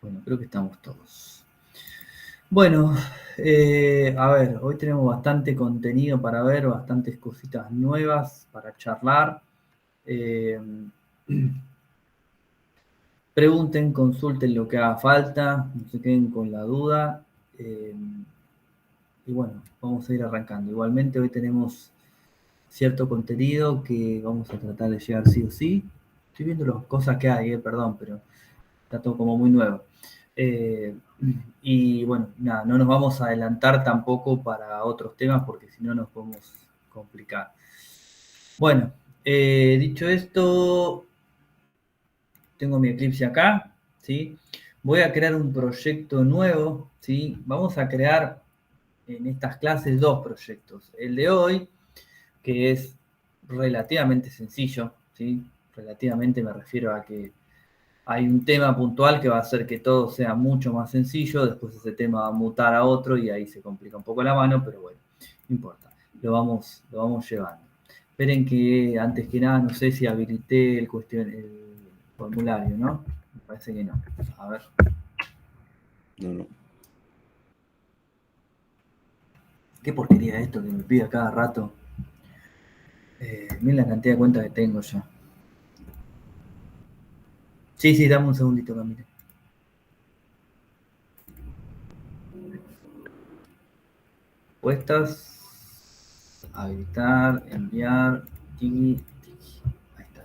Bueno, creo que estamos todos. Bueno, a ver, hoy tenemos bastante contenido para ver, bastantes cositas nuevas para charlar. Eh, Pregunten, consulten lo que haga falta, no se queden con la duda. eh, y bueno, vamos a ir arrancando. Igualmente hoy tenemos cierto contenido que vamos a tratar de llegar sí o sí. Estoy viendo las cosas que hay, perdón, pero está todo como muy nuevo. Eh, y bueno, nada, no nos vamos a adelantar tampoco para otros temas porque si no nos podemos complicar. Bueno, dicho esto, tengo mi Eclipse acá, ¿sí? Voy a crear un proyecto nuevo, ¿sí? Vamos a crear en estas clases dos proyectos. El de hoy, que es relativamente sencillo, ¿sí? Relativamente me refiero a que hay un tema puntual que va a hacer que todo sea mucho más sencillo, después ese tema va a mutar a otro y ahí se complica un poco la mano, pero bueno, no importa, lo vamos llevando. Esperen que antes que nada, no sé si habilité el formulario, ¿no? Me parece que no. A ver. No. Qué porquería esto que me pide a cada rato. Miren la cantidad de cuentas que tengo ya. Sí, dame un segundito, Camila. Puestas, habilitar, enviar, tiki, tiki. Ahí está.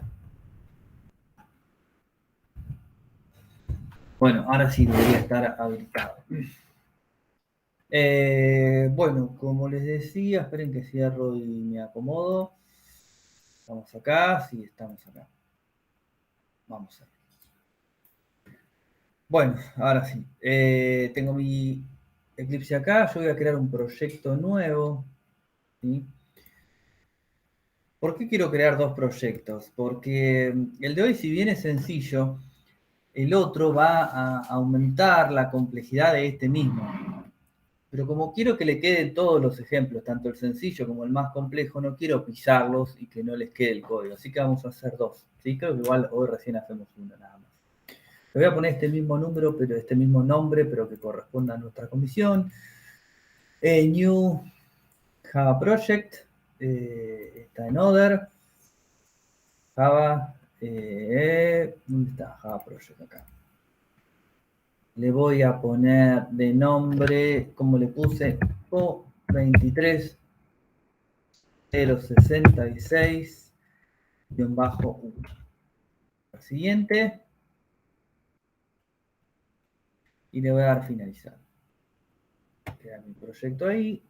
Bueno, ahora sí debería estar habilitado. Bueno, como les decía, esperen que cierro y me acomodo. Estamos acá, sí, estamos acá. Vamos a ver. Bueno, ahora sí. Tengo mi Eclipse acá. Yo voy a crear un proyecto nuevo. ¿Sí? ¿Por qué quiero crear dos proyectos? Porque el de hoy, si bien es sencillo, el otro va a aumentar la complejidad de este mismo. Pero como quiero que le queden todos los ejemplos, tanto el sencillo como el más complejo, no quiero pisarlos y que no les quede el código. Así que vamos a hacer dos. ¿Sí? Creo que igual hoy recién hacemos uno nada más. Le voy a poner este mismo número, pero este mismo nombre, pero que corresponda a nuestra comisión. New Java Project. Está en Other. Java. ¿Dónde está Java Project? Acá. Le voy a poner de nombre, como le puse, O23 066-1. Siguiente. Y le voy a dar finalizar. Crear mi proyecto ahí.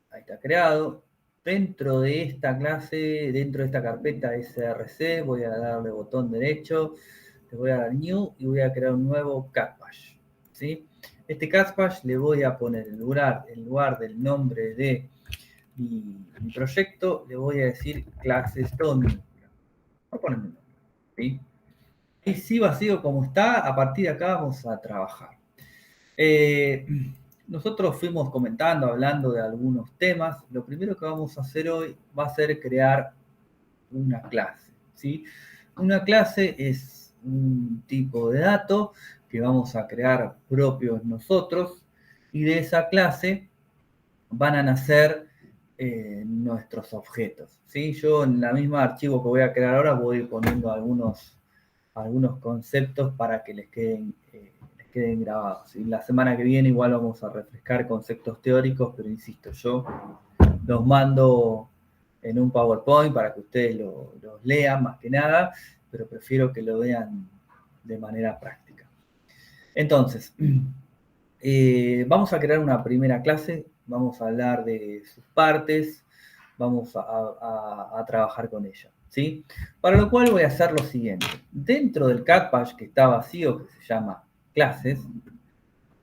Ahí está creado. Dentro de esta clase, dentro de esta carpeta src, voy a darle botón derecho. Le voy a dar New y voy a crear un nuevo catbash. ¿Sí? Este catbash le voy a poner en lugar del nombre de mi proyecto, le voy a decir clases todo minúscula. Voy a ponerme un nombre. ¿Sí? Y si vacío como está, a partir de acá vamos a trabajar. Nosotros fuimos comentando, hablando de algunos temas. Lo primero que vamos a hacer hoy va a ser crear una clase. ¿Sí? Una clase es un tipo de dato que vamos a crear propios nosotros y de esa clase van a nacer nuestros objetos. ¿Sí? Yo en la misma archivo que voy a crear ahora voy poniendo algunos conceptos para que les queden grabados. Y la semana que viene igual vamos a refrescar conceptos teóricos, pero insisto, yo los mando en un PowerPoint para que ustedes los lean más que nada, pero prefiero que lo vean de manera práctica. Entonces, vamos a crear una primera clase, vamos a hablar de sus partes, vamos a trabajar con ella. ¿Sí? Para lo cual voy a hacer lo siguiente. Dentro del catbash que está vacío, que se llama clases,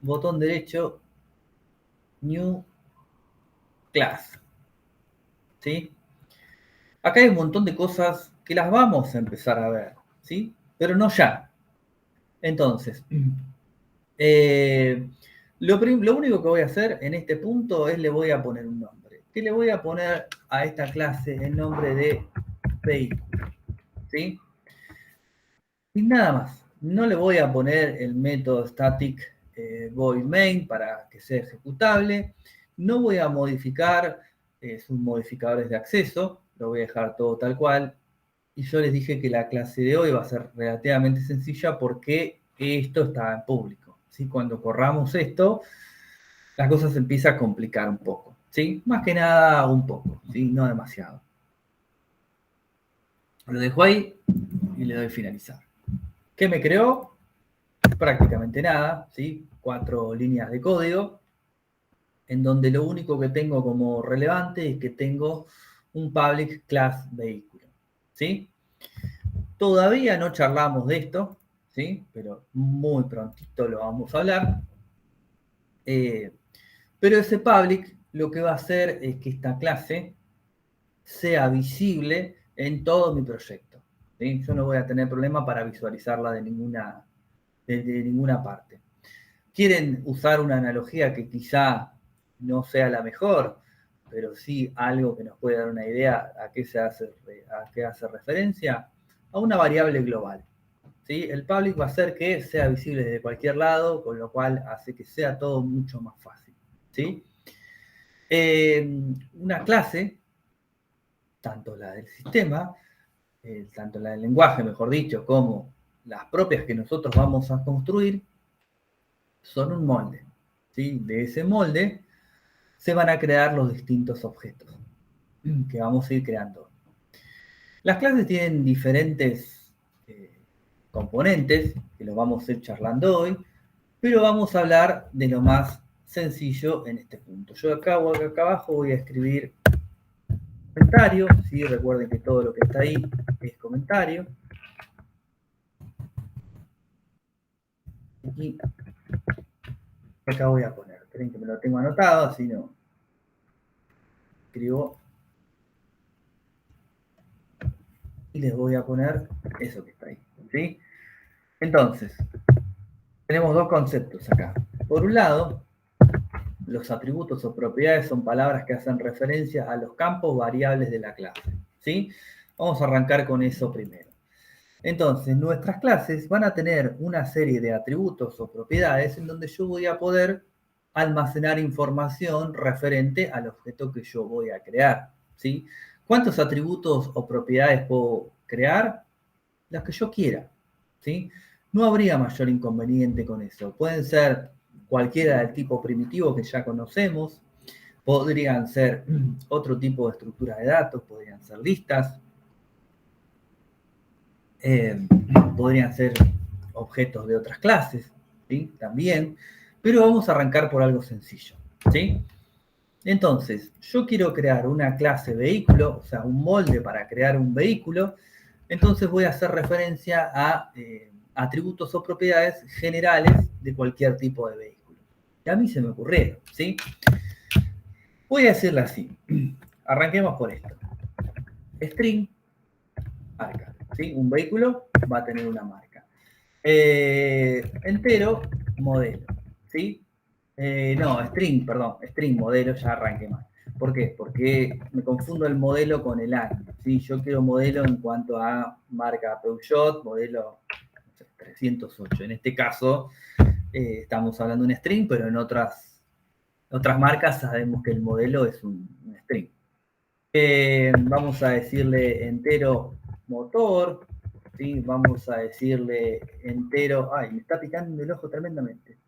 botón derecho, New Class. ¿Sí? Acá hay un montón de cosas que las vamos a empezar a ver, ¿sí? Pero no ya. Entonces, lo único que voy a hacer en este punto es le voy a poner un nombre. ¿Qué le voy a poner a esta clase? El nombre de vehículo. ¿Sí? Y nada más. no le voy a poner el método static void main para que sea ejecutable. No voy a modificar sus modificadores de acceso, lo voy a dejar todo tal cual. Y yo les dije que la clase de hoy va a ser relativamente sencilla porque esto está en público. ¿Sí? Cuando corramos esto, la cosa se empieza a complicar un poco. ¿Sí? Más que nada un poco, ¿sí? No demasiado. Lo dejo ahí y le doy finalizar. ¿Qué me creó? Prácticamente nada, ¿sí? 4 líneas de código, en donde lo único que tengo como relevante es que tengo un public class vehículo, ¿sí? Todavía no charlamos de esto, ¿sí? Pero muy prontito lo vamos a hablar. Pero ese public lo que va a hacer es que esta clase sea visible en todo mi proyecto, ¿sí? Yo no voy a tener problema para visualizarla de ninguna parte. ¿Quieren usar una analogía que quizá no sea la mejor, pero sí algo que nos puede dar una idea a qué hace referencia? A una variable global. ¿Sí? El public va a hacer que sea visible desde cualquier lado, con lo cual hace que sea todo mucho más fácil. ¿Sí? Una clase, tanto la del sistema, tanto la del lenguaje, mejor dicho, como las propias que nosotros vamos a construir, son un molde. ¿Sí? De ese molde se van a crear los distintos objetos que vamos a ir creando. Las clases tienen diferentes componentes, que los vamos a ir charlando hoy, pero vamos a hablar de lo más sencillo en este punto. Yo acá abajo voy a escribir comentario, ¿sí? Recuerden que todo lo que está ahí es comentario. Y acá voy a poner, creen que me lo tengo anotado, así no. Escribo y les voy a poner eso que está ahí, ¿sí? Entonces, tenemos dos conceptos acá. Por un lado, los atributos o propiedades son palabras que hacen referencia a los campos variables de la clase, ¿sí? Vamos a arrancar con eso primero. Entonces, nuestras clases van a tener una serie de atributos o propiedades en donde yo voy a poder almacenar información referente al objeto que yo voy a crear, ¿sí? ¿Cuántos atributos o propiedades puedo crear? Las que yo quiera, ¿sí? No habría mayor inconveniente con eso. Pueden ser cualquiera del tipo primitivo que ya conocemos, podrían ser otro tipo de estructura de datos, podrían ser listas, podrían ser objetos de otras clases, ¿sí? También, pero vamos a arrancar por algo sencillo, ¿sí? Entonces, yo quiero crear una clase vehículo, o sea, un molde para crear un vehículo, entonces voy a hacer referencia a atributos o propiedades generales de cualquier tipo de vehículo. Y a mí se me ocurrieron, ¿sí? Voy a decirle así. Arranquemos por esto. String, marca, ¿sí? Un vehículo va a tener una marca. Entero, modelo, ¿sí? No, string, perdón, string, modelo, ya arranqué mal. ¿Por qué? Porque me confundo el modelo con el año, ¿sí? Yo quiero modelo en cuanto a marca Peugeot, modelo no sé, 308. En este caso, estamos hablando de un string, pero en otras marcas sabemos que el modelo es un string. Vamos a decirle entero motor, ¿sí? Vamos a decirle entero... Ay, me está picando el ojo tremendamente.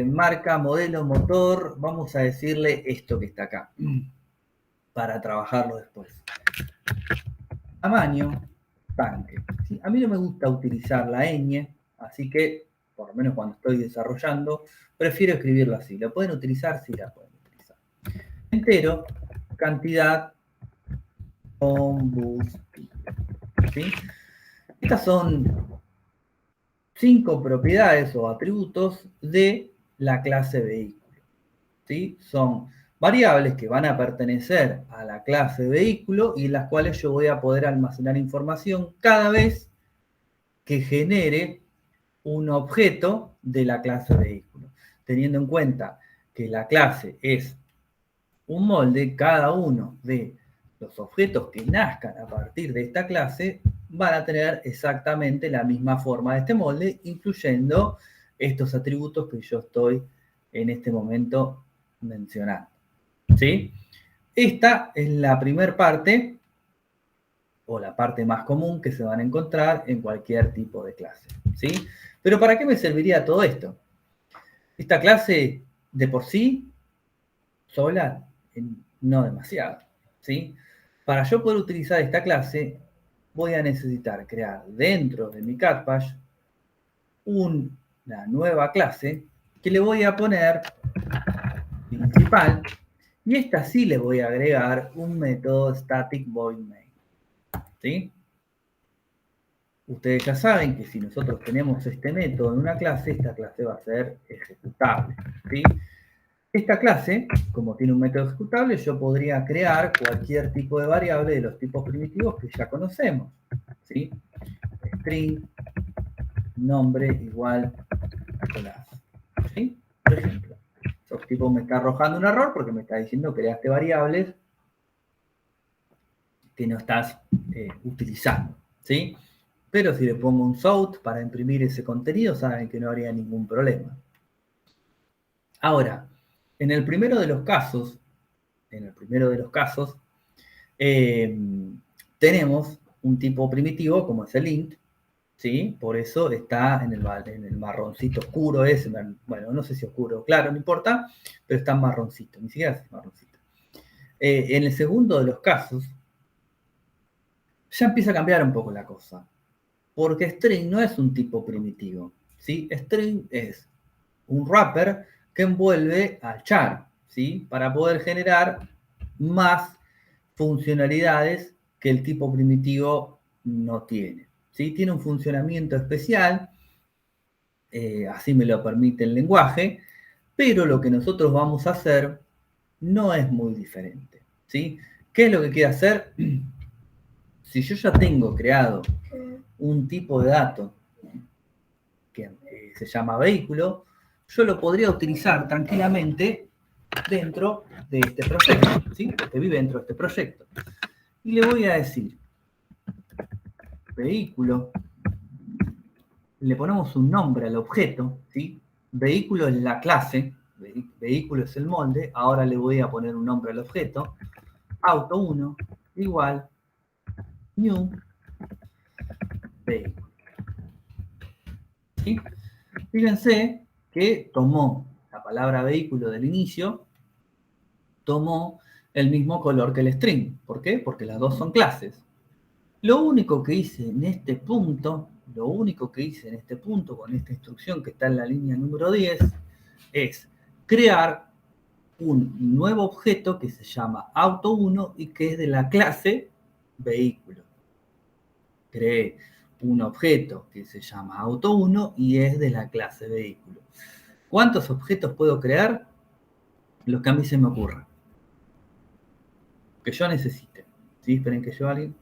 Marca, modelo, motor, vamos a decirle esto que está acá, para trabajarlo después. Tamaño, tanque. ¿Sí? A mí no me gusta utilizar la ñ, así que, por lo menos cuando estoy desarrollando, prefiero escribirlo así. ¿Lo pueden utilizar? Sí, la pueden utilizar. Entero, cantidad, combustible. ¿Sí? Estas son 5 propiedades o atributos de la clase vehículo, ¿sí? Son variables que van a pertenecer a la clase vehículo y en las cuales yo voy a poder almacenar información cada vez que genere un objeto de la clase vehículo. Teniendo en cuenta que la clase es un molde, cada uno de los objetos que nazcan a partir de esta clase van a tener exactamente la misma forma de este molde, incluyendo estos atributos que yo estoy en este momento mencionando. ¿Sí? Esta es la primera parte, o la parte más común que se van a encontrar en cualquier tipo de clase. ¿Sí? Pero ¿para qué me serviría todo esto? Esta clase de por sí, sola, no demasiado. ¿Sí? Para yo poder utilizar esta clase, voy a necesitar crear dentro de mi CADPASH una nueva clase que le voy a poner principal, y esta sí le voy a agregar un método static void main. ¿Sí? Ustedes ya saben que si nosotros tenemos este método en una clase, esta clase va a ser ejecutable. ¿Sí? Esta clase, como tiene un método ejecutable, yo podría crear cualquier tipo de variable de los tipos primitivos que ya conocemos. ¿Sí? String, nombre igual clase. ¿Sí? Por ejemplo, esos tipos me está arrojando un error porque me está diciendo que creaste variables que no estás utilizando. ¿Sí? Pero si le pongo un south para imprimir ese contenido, saben que no habría ningún problema. Ahora, en el primero de los casos, tenemos un tipo primitivo como es el int, ¿sí? Por eso está en el marroncito oscuro ese, bueno, no sé si oscuro, claro, no importa, pero está en marroncito, ni siquiera es marroncito. En el segundo de los casos, ya empieza a cambiar un poco la cosa, porque string no es un tipo primitivo, ¿sí? String es un wrapper que envuelve al char, ¿sí? Para poder generar más funcionalidades que el tipo primitivo no tiene. ¿Sí? Tiene un funcionamiento especial, así me lo permite el lenguaje, pero lo que nosotros vamos a hacer no es muy diferente. ¿Sí? ¿Qué es lo que quiere hacer? Si yo ya tengo creado un tipo de dato que se llama vehículo, yo lo podría utilizar tranquilamente dentro de este proyecto, ¿sí? Que vive dentro de este proyecto. Y le voy a decir, vehículo, le ponemos un nombre al objeto, ¿sí? Vehículo es la clase, vehículo es el molde, ahora le voy a poner un nombre al objeto, auto1 igual new vehículo. ¿Sí? Fíjense que tomó la palabra vehículo del inicio, tomó el mismo color que el string. ¿Por qué? Porque las dos son clases. Lo único que hice en este punto, con esta instrucción que está en la línea número 10, es crear un nuevo objeto que se llama auto1 y que es de la clase vehículo. Creé un objeto que se llama auto1 y es de la clase vehículo. ¿Cuántos objetos puedo crear? Los que a mí se me ocurran. Que yo necesite. ¿Sí? Esperen que yo alguien.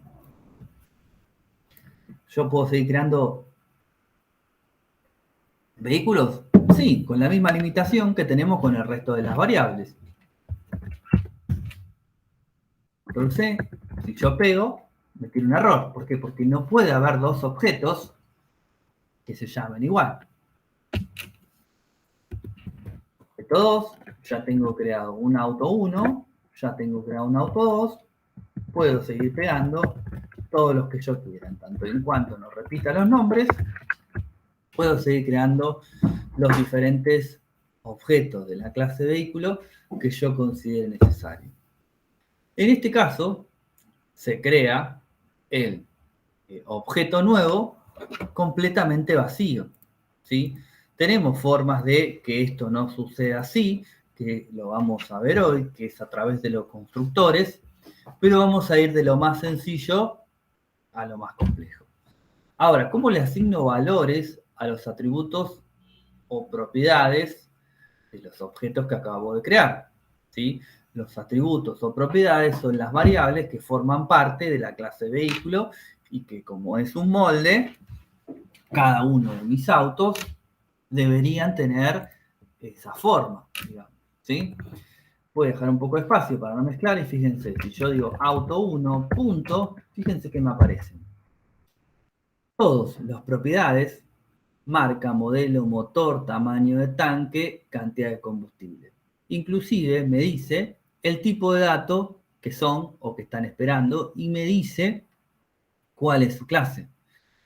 Yo puedo seguir creando vehículos, sí, con la misma limitación que tenemos con el resto de las variables. Entonces, si yo pego, me tiene un error. ¿Por qué? Porque no puede haber dos objetos que se llamen igual. Objeto 2, ya tengo creado un auto 1, ya tengo creado un auto 2, puedo seguir pegando todos los que yo quiera. Tanto en cuanto no repita los nombres, puedo seguir creando los diferentes objetos de la clase vehículo que yo considere necesario. En este caso, se crea el objeto nuevo completamente vacío, ¿sí? Tenemos formas de que esto no suceda así, que lo vamos a ver hoy, que es a través de los constructores, pero vamos a ir de lo más sencillo a lo más complejo. Ahora, ¿cómo le asigno valores a los atributos o propiedades de los objetos que acabo de crear? ¿Sí? Los atributos o propiedades son las variables que forman parte de la clase vehículo y que, como es un molde, cada uno de mis autos deberían tener esa forma, digamos, ¿sí? Voy a dejar un poco de espacio para no mezclar y fíjense, si yo digo auto1 punto, fíjense que me aparecen todas las propiedades, marca, modelo, motor, tamaño de tanque, cantidad de combustible. Inclusive me dice el tipo de dato que son o que están esperando y me dice cuál es su clase.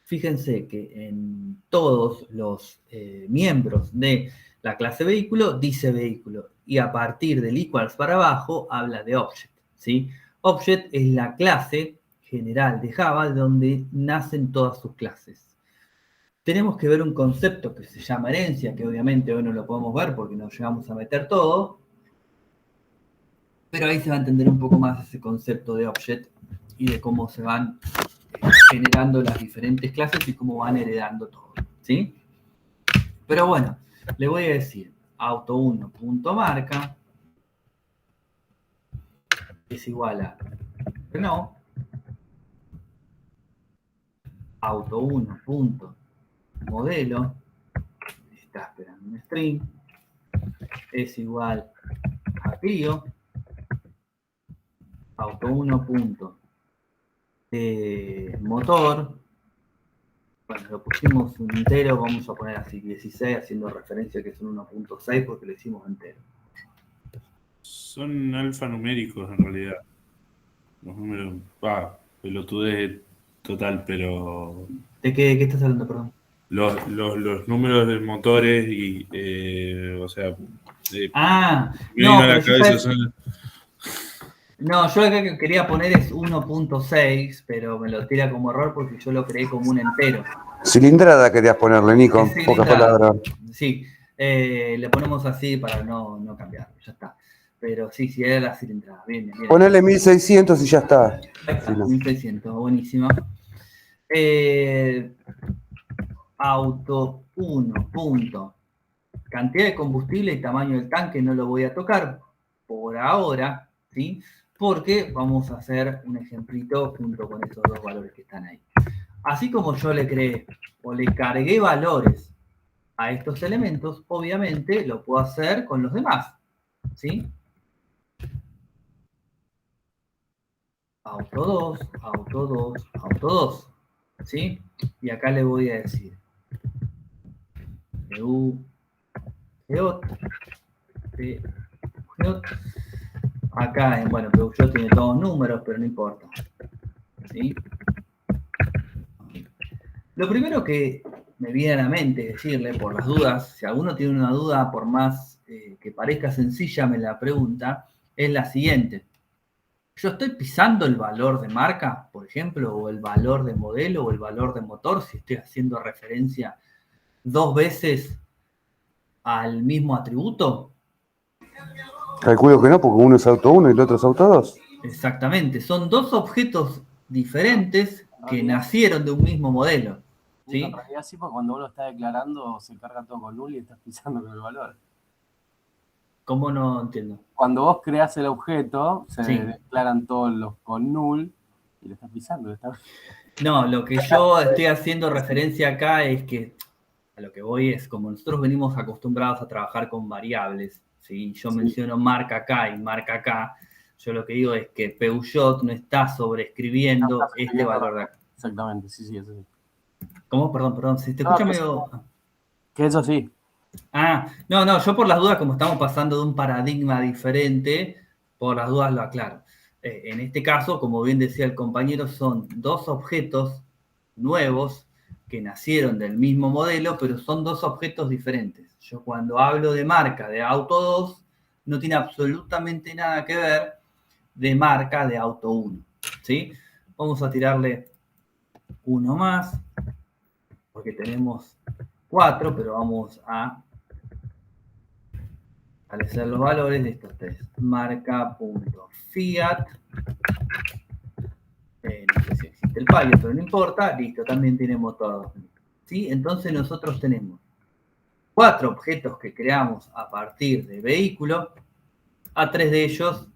Fíjense que en todos los miembros de la clase vehículo dice vehículo y a partir del equals para abajo habla de object, ¿sí? Object es la clase general de Java donde nacen todas sus clases. Tenemos que ver un concepto que se llama herencia, que obviamente hoy no lo podemos ver porque nos llegamos a meter todo, pero ahí se va a entender un poco más ese concepto de object y de cómo se van generando las diferentes clases y cómo van heredando todo, ¿sí? Pero bueno, le voy a decir auto1.marca es igual a Renault, auto1.modelo, está esperando un string, es igual a Clio, auto1.motor, bueno, lo pusimos un entero, vamos a poner así 16, haciendo referencia que es un 1.6 porque lo hicimos entero. Son alfanuméricos en realidad. Los números, pelotudez total, pero ¿De qué estás hablando, perdón? los números de motores y, o sea, me vino No, a pero la yo cabeza sabes, son... no, yo acá que quería poner es 1.6, pero me lo tira como error porque yo lo creé como un entero. Cilindrada querías ponerle, Nico, Es pocas cilindrada. palabras. Sí, le ponemos así para no cambiar, ya está. Pero sí, era la cilindrada. Bien, bien, bien. Ponele 1600 y ya está. Ahí está, Si no. 1600, buenísimo. Auto 1, punto. Cantidad de combustible y tamaño del tanque no lo voy a tocar por ahora, ¿sí? Porque vamos a hacer un ejemplito junto con esos dos valores que están ahí. Así como yo le creé o le cargué valores a estos elementos, obviamente lo puedo hacer con los demás, ¿sí? Auto 2, auto 2, auto 2, ¿sí? Y acá le voy a decir EU, GEOT, GEOT. Acá, bueno, Peugeot tiene todos números, pero no importa, ¿sí? Lo primero que me viene a la mente decirle, por las dudas, si alguno tiene una duda, por más que parezca sencilla, me la pregunta, es la siguiente. ¿Yo estoy pisando el valor de marca, por ejemplo, o el valor de modelo, o el valor de motor, si estoy haciendo referencia dos veces al mismo atributo? Calculo que no, porque uno es auto 1 y el otro es auto 2. Exactamente, son dos objetos diferentes que nacieron de un mismo modelo. ¿Sí? En realidad sí, porque cuando uno está declarando se carga todo con null y estás pisando con el valor. ¿Cómo no entiendo? Cuando vos creás el objeto, se Sí. declaran todos los con null y lo estás pisando. No, lo que yo estoy haciendo referencia acá es que a lo que voy es como nosotros venimos acostumbrados a trabajar con variables, ¿sí? Yo menciono marca acá y marca acá, yo lo que digo es que Peugeot no está sobreescribiendo este valor de acá. Exactamente, sí, eso sí. ¿Cómo? Perdón, si te escucha medio... Que eso sí. No, yo por las dudas, como estamos pasando de un paradigma diferente, por las dudas lo aclaro. En este caso, como bien decía el compañero, son dos objetos nuevos que nacieron del mismo modelo, pero son dos objetos diferentes. Yo cuando hablo de marca de Auto 2, no tiene absolutamente nada que ver de marca de Auto 1. ¿Sí? Vamos a tirarle uno más, porque tenemos 4, pero vamos a establecer los valores de estos tres. Marca.fiat. No sé si existe el Pilot, pero no importa. Listo, también tiene motor. ¿Sí? Entonces nosotros tenemos 4 objetos que creamos a partir de vehículo. A 3 de ellos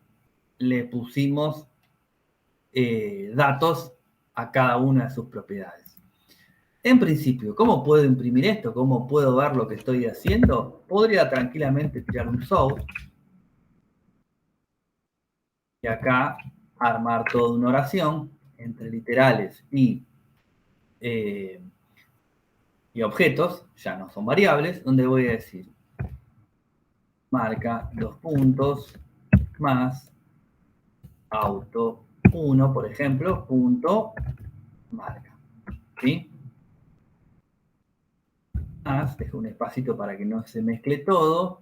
le pusimos datos a cada una de sus propiedades. En principio, ¿cómo puedo imprimir esto? ¿Cómo puedo ver lo que estoy haciendo? Podría tranquilamente tirar un source y acá armar toda una oración entre literales y y objetos, ya no son variables, donde voy a decir marca, 2 puntos, más auto 1, por ejemplo, punto marca. ¿Sí? Más, dejo un espacito para que no se mezcle todo.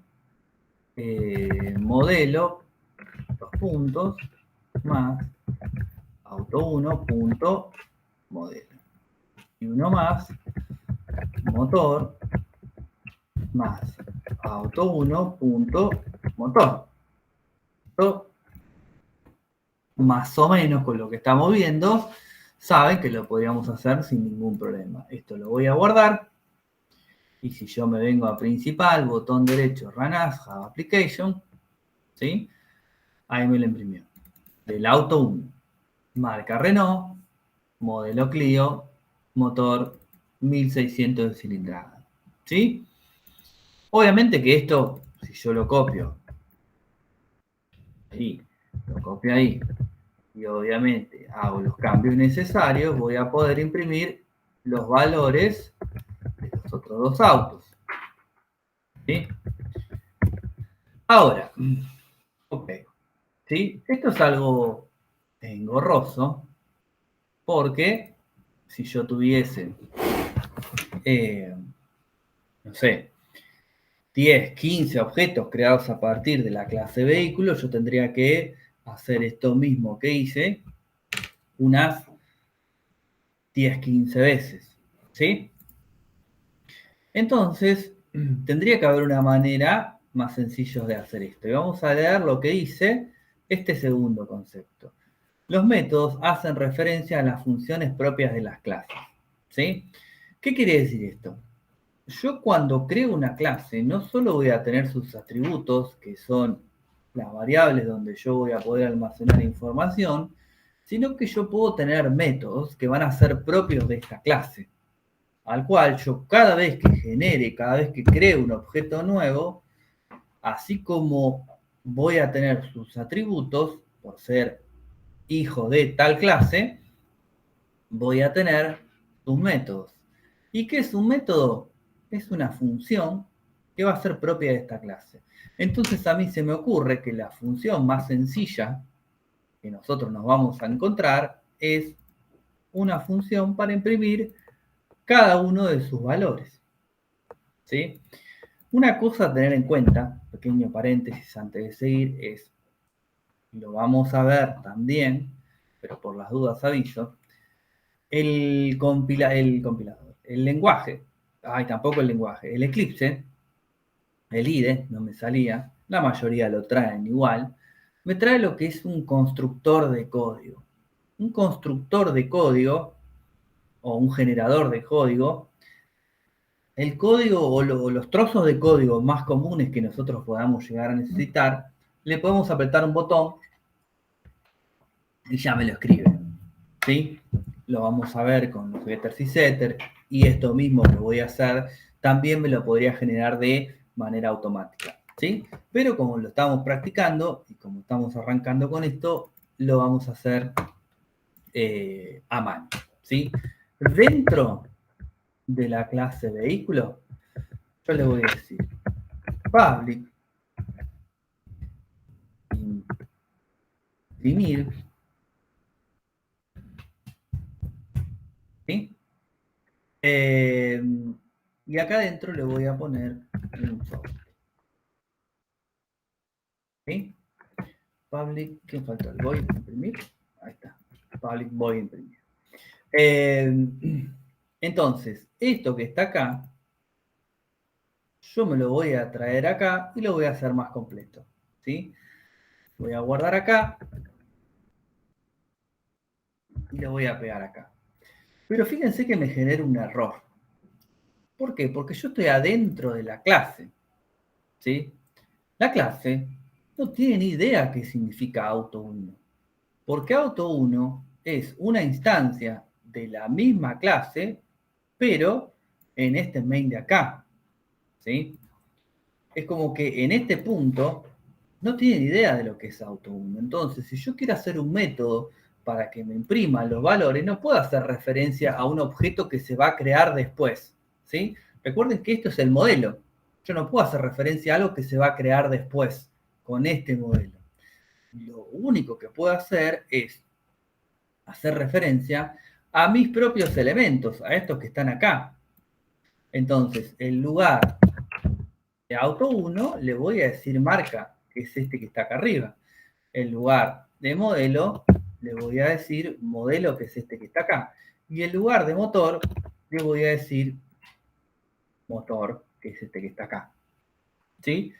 Modelo, 2 puntos, más auto 1, punto modelo. Y uno más, motor, más auto 1, punto motor. Esto, más o menos con lo que estamos viendo, saben que lo podríamos hacer sin ningún problema. Esto lo voy a guardar. Y si yo me vengo a principal, botón derecho, Run as Java Application, ¿sí? Ahí me lo imprimió. Del auto 1. Marca Renault, modelo Clio, motor 1600 de cilindrada. ¿Sí? Obviamente que esto, si yo lo copio, ahí, lo copio ahí, y obviamente hago los cambios necesarios, voy a poder imprimir los valores de los otros dos autos. ¿Sí? Ahora, ok, ¿sí? Esto es algo engorroso, porque si yo tuviese, no sé, 10, 15 objetos creados a partir de la clase vehículo, yo tendría que hacer esto mismo que hice unas 10, 15 veces, ¿sí? Entonces, tendría que haber una manera más sencilla de hacer esto. Y vamos a leer lo que dice este segundo concepto. Los métodos hacen referencia a las funciones propias de las clases, ¿sí? ¿Qué quiere decir esto? Yo cuando creo una clase no solo voy a tener sus atributos, que son las variables donde yo voy a poder almacenar información, sino que yo puedo tener métodos que van a ser propios de esta clase, al cual yo cada vez que genere, cada vez que creo un objeto nuevo, así como voy a tener sus atributos, por ser hijo de tal clase, voy a tener sus métodos. ¿Y qué es un método? Es una función que va a ser propia de esta clase. Entonces a mí se me ocurre que la función más sencilla que nosotros nos vamos a encontrar es una función para imprimir cada uno de sus valores. ¿Sí? Una cosa a tener en cuenta, pequeño paréntesis antes de seguir, es, lo vamos a ver también, pero por las dudas aviso, el compilador, el lenguaje, tampoco el lenguaje, el Eclipse, el IDE, no me salía, la mayoría lo traen igual, me trae lo que es un constructor de código. Un constructor de código, o un generador de código, el código o los trozos de código más comunes que nosotros podamos llegar a necesitar, le podemos apretar un botón y ya me lo escribe. ¿Sí? Lo vamos a ver con los getters y setters, y esto mismo que voy a hacer también me lo podría generar de manera automática. ¿Sí? Pero como lo estamos practicando y como estamos arrancando con esto, lo vamos a hacer a mano. ¿Sí? Dentro de la clase vehículo, yo le voy a decir public imprimir, ¿sí? Y acá adentro le voy a poner un sobre, ¿sí? Public, ¿qué falta? ¿El void imprimir? Ahí está, public void imprimir. Entonces, esto que está acá, yo me lo voy a traer acá y lo voy a hacer más completo, ¿sí? Voy a guardar acá y lo voy a pegar acá. Pero fíjense que me genera un error. ¿Por qué? Porque yo estoy adentro de la clase, ¿sí? La clase no tiene ni idea qué significa auto 1, porque auto 1 es una instancia de la misma clase, pero en este main de acá, ¿sí? Es como que en este punto no tiene ni idea de lo que es auto 1. Entonces, si yo quiero hacer un método para que me imprima los valores, no puedo hacer referencia a un objeto que se va a crear después, ¿sí? Recuerden que esto es el modelo. Yo no puedo hacer referencia a algo que se va a crear después con este modelo. Lo único que puedo hacer es hacer referencia a mis propios elementos, a estos que están acá. Entonces, en lugar de auto 1, le voy a decir marca, que es este que está acá arriba. En lugar de modelo, le voy a decir modelo, que es este que está acá. Y en lugar de motor, le voy a decir motor, que es este que está acá. ¿Sí?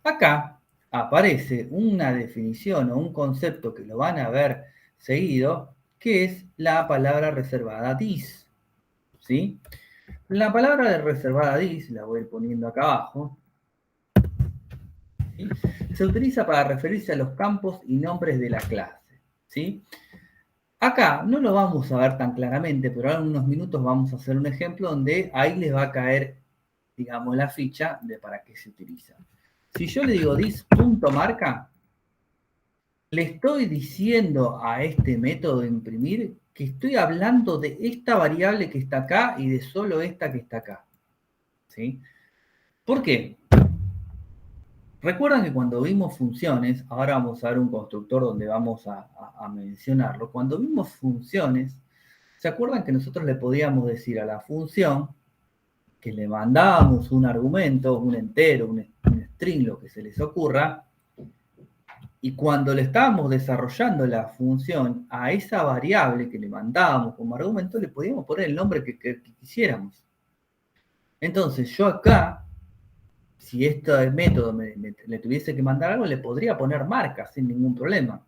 Acá aparece una definición o un concepto que lo van a ver seguido, que es la palabra reservada this. ¿Sí? La palabra reservada this, la voy a ir poniendo acá abajo, ¿sí? Se utiliza para referirse a los campos y nombres de la clase. ¿Sí? Acá no lo vamos a ver tan claramente, pero en unos minutos vamos a hacer un ejemplo donde ahí les va a caer, digamos, la ficha de para qué se utiliza. Si yo le digo this.marca, le estoy diciendo a este método de imprimir que estoy hablando de esta variable que está acá y de solo esta que está acá. ¿Sí? ¿Por qué? Recuerdan que cuando vimos funciones, ahora vamos a ver un constructor donde vamos a mencionarlo. Cuando vimos funciones, ¿se acuerdan que nosotros le podíamos decir a la función que le mandábamos un argumento, un entero, un string, lo que se les ocurra, y cuando le estábamos desarrollando la función a esa variable que le mandábamos como argumento, le podíamos poner el nombre que quisiéramos? Entonces yo acá, si este método le tuviese que mandar algo, le podría poner marca sin ningún problema.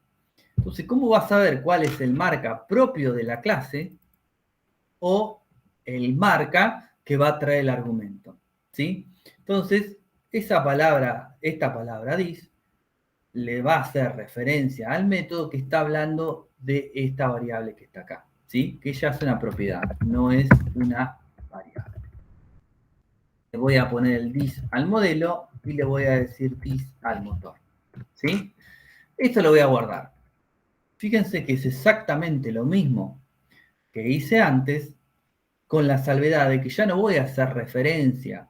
Entonces, ¿cómo va a saber cuál es el marca propio de la clase o el marca que va a traer el argumento? ¿Sí? Entonces, esta palabra this, le va a hacer referencia al método que está hablando de esta variable que está acá, ¿sí? Que ya es una propiedad, no es una variable. Le voy a poner el this al modelo y le voy a decir this al motor, ¿sí? Esto lo voy a guardar. Fíjense que es exactamente lo mismo que hice antes, con la salvedad de que ya no voy a hacer referencia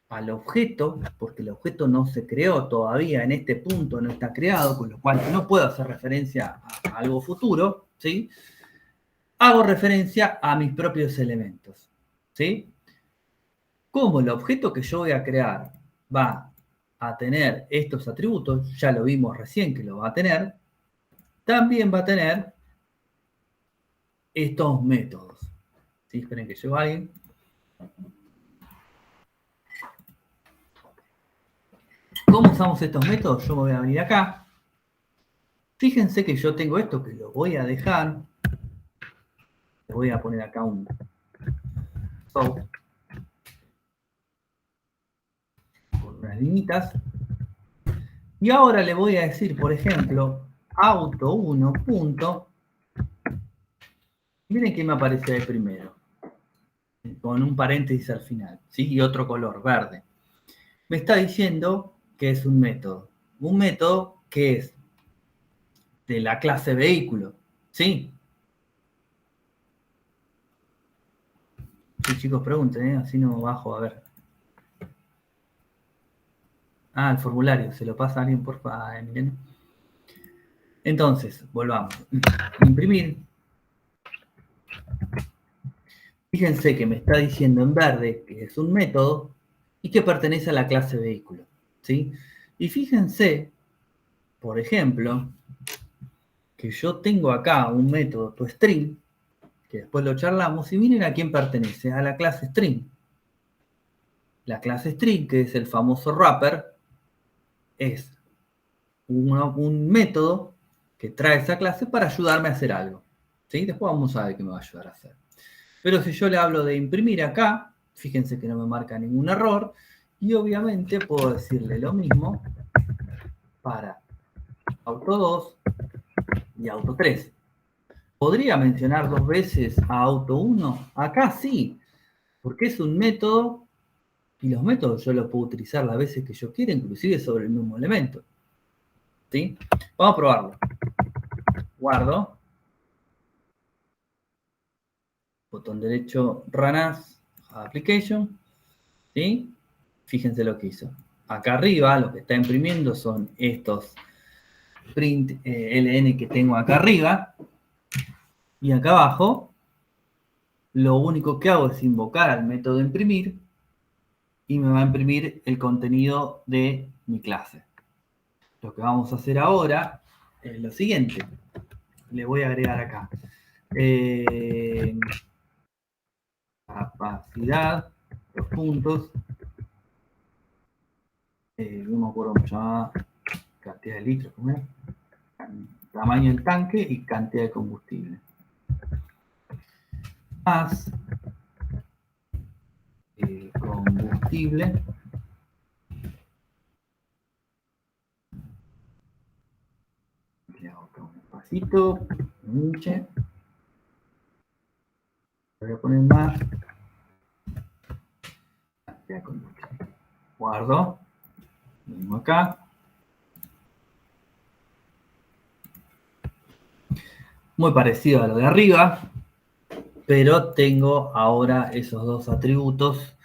al objeto, porque el objeto no se creó todavía, en este punto no está creado, con lo cual no puedo hacer referencia a algo futuro, ¿sí? Hago referencia a mis propios elementos, ¿sí? Como el objeto que yo voy a crear va a tener estos atributos, ya lo vimos recién que lo va a tener, también va a tener estos métodos. ¿Sí? Esperen que llegue alguien. ¿Cómo usamos estos métodos? Yo me voy a venir acá. Fíjense que yo tengo esto que lo voy a dejar. Le voy a poner acá un so, con unas linitas. Y ahora le voy a decir, por ejemplo, auto1 punto. Miren que me aparece ahí primero, con un paréntesis al final, ¿sí? Y otro color, verde. Me está diciendo que es un método que es de la clase vehículo, ¿sí? Sí, chicos, pregunten, así no bajo, a ver. Ah, el formulario, se lo pasa a alguien, por favor, Emiliano. Entonces, volvamos. Imprimir. Fíjense que me está diciendo en verde que es un método y que pertenece a la clase vehículo, ¿sí? Y fíjense, por ejemplo, que yo tengo acá un método toString, que después lo charlamos, y miren a quién pertenece, a la clase string. La clase string, que es el famoso wrapper, es un método que trae esa clase para ayudarme a hacer algo, ¿sí? Después vamos a ver qué me va a ayudar a hacer. Pero si yo le hablo de imprimir acá, fíjense que no me marca ningún error, y obviamente puedo decirle lo mismo para auto 2 y auto 3. ¿Podría mencionar dos veces a auto 1? Acá sí, porque es un método, y los métodos yo los puedo utilizar las veces que yo quiera, inclusive sobre el mismo elemento. ¿Sí? Vamos a probarlo. Guardo. botón derecho, Run as Application, ¿sí? Fíjense lo que hizo. Acá arriba, lo que está imprimiendo son estos print LN que tengo acá arriba. Y acá abajo, lo único que hago es invocar al método imprimir y me va a imprimir el contenido de mi clase. Lo que vamos a hacer ahora es lo siguiente. Le voy a agregar acá capacidad, los puntos, no me acuerdo cómo se llama, cantidad de litros, ¿cómo era? Tamaño del tanque y cantidad de combustible. Más combustible le hago acá un espacito, un hinche. Voy a poner más cantidad de combustible. Guardo, vengo acá. Muy parecido a lo de arriba, pero tengo ahora esos dos atributos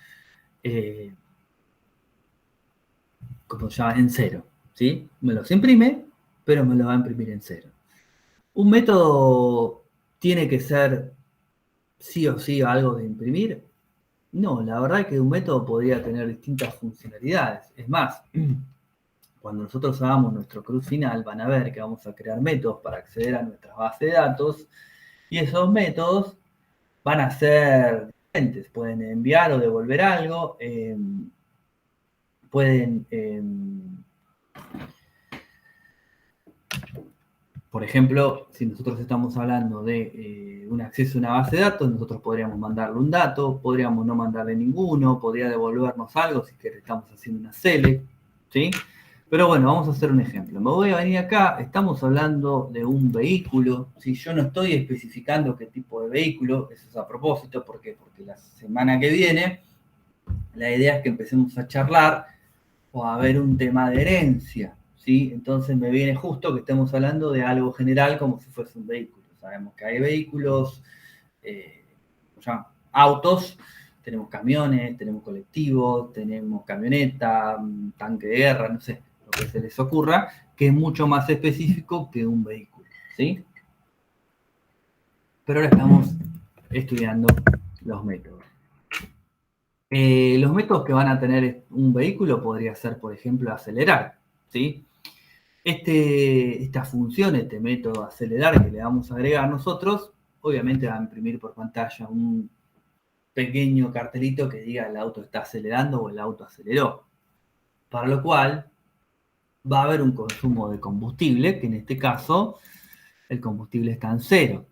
como se llama, en cero, ¿sí? Me los imprime, pero me los va a imprimir en cero. ¿Un método tiene que ser sí o sí algo de imprimir? No, la verdad es que un método podría tener distintas funcionalidades. Es más, cuando nosotros hagamos nuestro CRUD final, van a ver que vamos a crear métodos para acceder a nuestras bases de datos, y esos métodos van a ser diferentes. Pueden enviar o devolver algo, pueden, por ejemplo, si nosotros estamos hablando de un acceso a una base de datos, nosotros podríamos mandarle un dato, podríamos no mandarle ninguno, podría devolvernos algo si estamos haciendo una select, ¿sí? Pero bueno, vamos a hacer un ejemplo. Me voy a venir acá, estamos hablando de un vehículo, ¿sí? Yo no estoy especificando qué tipo de vehículo, eso es a propósito, ¿por qué? Porque la semana que viene la idea es que empecemos a charlar o a ver un tema de herencia, ¿sí? Entonces me viene justo que estemos hablando de algo general como si fuese un vehículo. Sabemos que hay vehículos, autos, tenemos camiones, tenemos colectivos, tenemos camioneta, tanque de guerra, no sé, lo que se les ocurra, que es mucho más específico que un vehículo, ¿sí? Pero ahora estamos estudiando los métodos. Los métodos que van a tener un vehículo podría ser, por ejemplo, acelerar, ¿sí? Esta función, este método acelerar que le vamos a agregar nosotros, obviamente va a imprimir por pantalla un pequeño cartelito que diga el auto está acelerando o el auto aceleró. Para lo cual va a haber un consumo de combustible, que en este caso el combustible está en cero,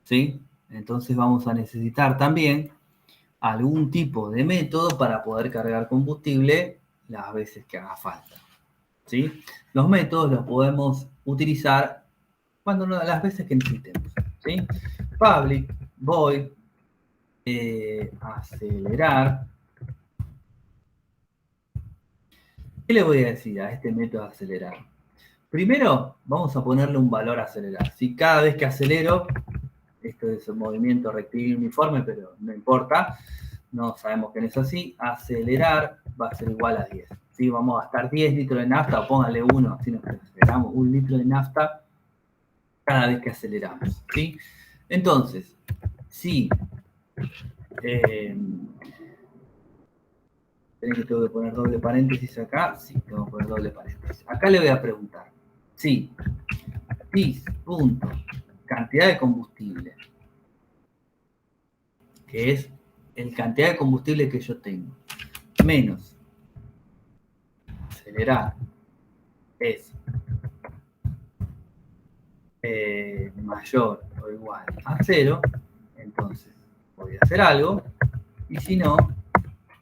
¿sí? Entonces vamos a necesitar también algún tipo de método para poder cargar combustible las veces que haga falta, ¿sí? Los métodos los podemos utilizar las veces que necesitemos, ¿sí? Public, void, acelerar. ¿Qué le voy a decir a este método de acelerar? Primero, vamos a ponerle un valor a acelerar. Si cada vez que acelero, esto es un movimiento rectilíneo uniforme, pero no importa, no sabemos que no es así, acelerar va a ser igual a 10. ¿Sí? Vamos a gastar 10 litros de nafta, o póngale 1, si nos aceleramos 1 litro de nafta cada vez que aceleramos, ¿sí? Entonces, si tengo que poner doble paréntesis acá, sí, tengo que poner doble paréntesis. Acá le voy a preguntar, si punto, cantidad de combustible, que es el cantidad de combustible que yo tengo, menos acelerar es mayor o igual a 0, entonces voy a hacer algo, y si no,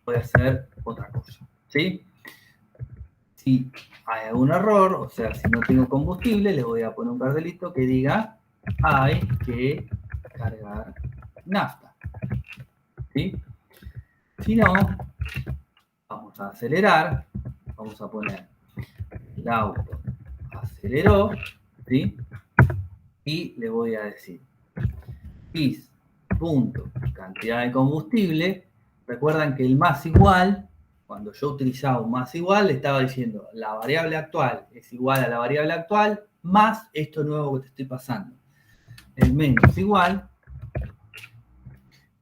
voy a hacer otra cosa, ¿sí? Si hay algún error, o sea, si no tengo combustible, le voy a poner un cartelito que diga hay que cargar nafta, ¿sí? Si no, vamos a acelerar, vamos a poner el auto aceleró, ¿sí? Y le voy a decir punto cantidad de combustible. Recuerdan que el más igual, cuando yo utilizaba un más igual, le estaba diciendo la variable actual es igual a la variable actual más esto nuevo que te estoy pasando. El menos igual,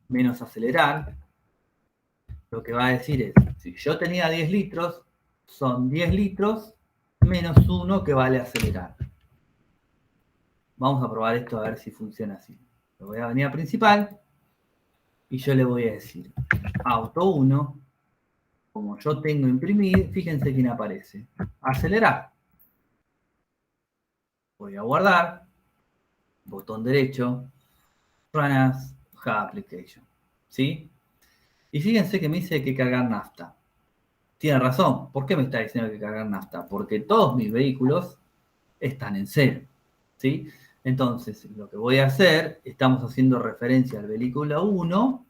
menos acelerar, lo que va a decir es, si yo tenía 10 litros, son 10 litros menos 1 que vale acelerar. Vamos a probar esto a ver si funciona así. Me voy a avenida principal y yo le voy a decir auto 1, como yo tengo imprimir, fíjense quién aparece. Acelerar. Voy a guardar, botón derecho, Run as Application. ¿Sí? Y fíjense que me dice que cargar nafta. Tiene razón. ¿Por qué me está diciendo que cargar nafta? Porque todos mis vehículos están en cero. ¿Sí? Entonces, lo que voy a hacer, estamos haciendo referencia al vehículo 1,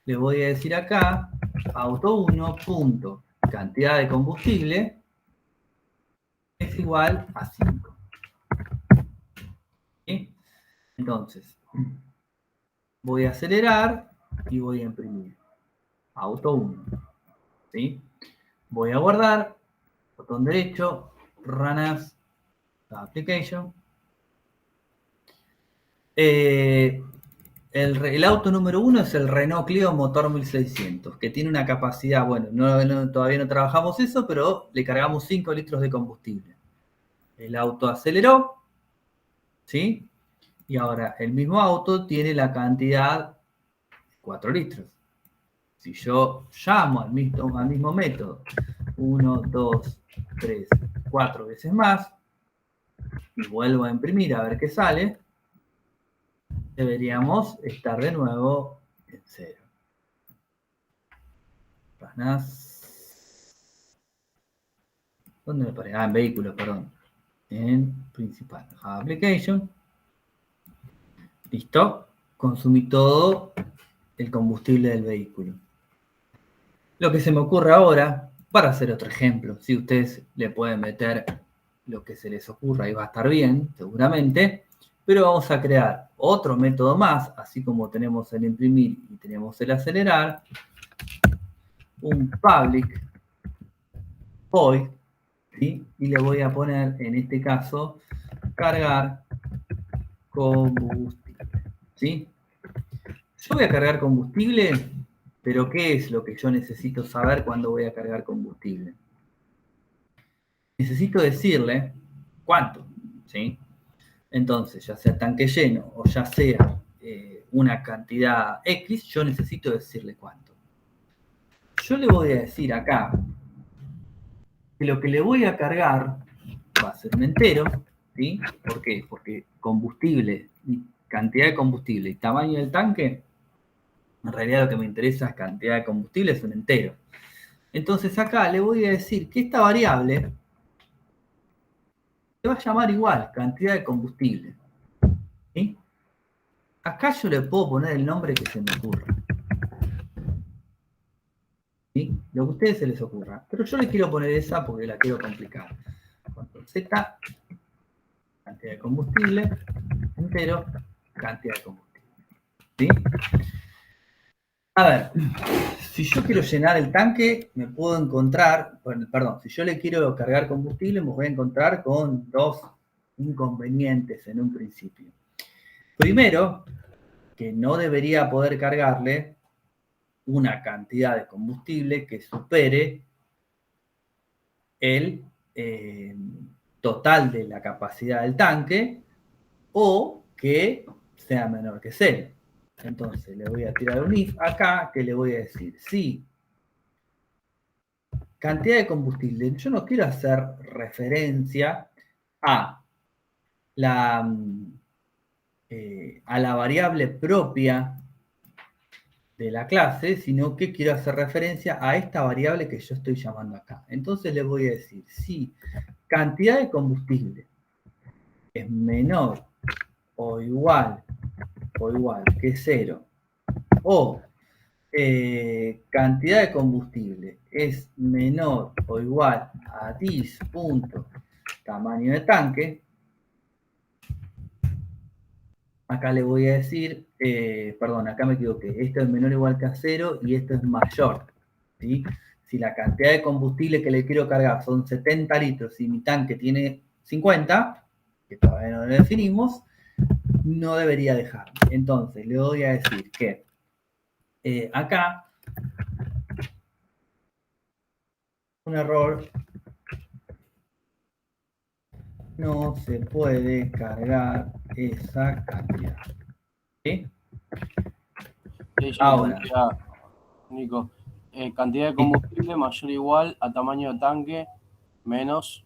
le voy a decir acá, auto 1, punto, cantidad de combustible es igual a 5. ¿Sí? Entonces, voy a acelerar y voy a imprimir. Auto 1. ¿Sí? Voy a guardar, botón derecho, Run as Application. El auto número 1 es el Renault Clio motor 1600, que tiene una capacidad, bueno, todavía no trabajamos eso, pero le cargamos 5 litros de combustible. El auto aceleró, ¿sí? Y ahora el mismo auto tiene la cantidad de 4 litros. Si yo llamo al mismo método 1, 2, 3, 4 veces más y vuelvo a imprimir a ver qué sale, deberíamos estar de nuevo en cero. ¿Dónde me parece? En vehículos, perdón. En principal. Application. Listo. Consumí todo el combustible del vehículo. Lo que se me ocurre ahora, para hacer otro ejemplo, si ustedes le pueden meter lo que se les ocurra y va a estar bien, seguramente, pero vamos a crear otro método más, así como tenemos el imprimir y tenemos el acelerar, un public void, ¿sí? Y le voy a poner, en este caso, cargar combustible, ¿sí? Yo voy a cargar combustible, pero ¿qué es lo que yo necesito saber cuando voy a cargar combustible? Necesito decirle cuánto, ¿sí? Entonces, ya sea tanque lleno o ya sea una cantidad X, yo necesito decirle cuánto. Yo le voy a decir acá que lo que le voy a cargar va a ser un entero, ¿sí? ¿Por qué? Porque combustible, cantidad de combustible y tamaño del tanque, en realidad lo que me interesa es cantidad de combustible, es un entero. Entonces acá le voy a decir que esta variable se va a llamar igual, cantidad de combustible. ¿Sí? Acá yo le puedo poner el nombre que se me ocurra. ¿Sí? Lo que a ustedes se les ocurra. Pero yo le quiero poner esa porque la quiero complicar. Control Z, cantidad de combustible, entero, cantidad de combustible. ¿Sí? A ver, si yo quiero llenar el tanque, me puedo encontrar, perdón, si yo le quiero cargar combustible, me voy a encontrar con dos inconvenientes en un principio. Primero, que no debería poder cargarle una cantidad de combustible que supere el total de la capacidad del tanque o que sea menor que 0. Entonces le voy a tirar un if acá que le voy a decir, sí, cantidad de combustible, yo no quiero hacer referencia a la variable propia de la clase, sino que quiero hacer referencia a esta variable que yo estoy llamando acá. Entonces le voy a decir, si cantidad de combustible es menor o igual que 0, o cantidad de combustible es menor o igual a dis punto tamaño de tanque, acá le voy a decir, perdón, acá me equivoqué, esto es menor o igual que a 0 y esto es mayor, ¿sí? Si la cantidad de combustible que le quiero cargar son 70 litros y mi tanque tiene 50, que todavía no lo definimos, no debería dejar. Entonces, le voy a decir que acá un error, no se puede cargar esa cantidad. ¿Sí? Y yo Ahora, pondría, Nico, cantidad de combustible mayor o igual a tamaño de tanque menos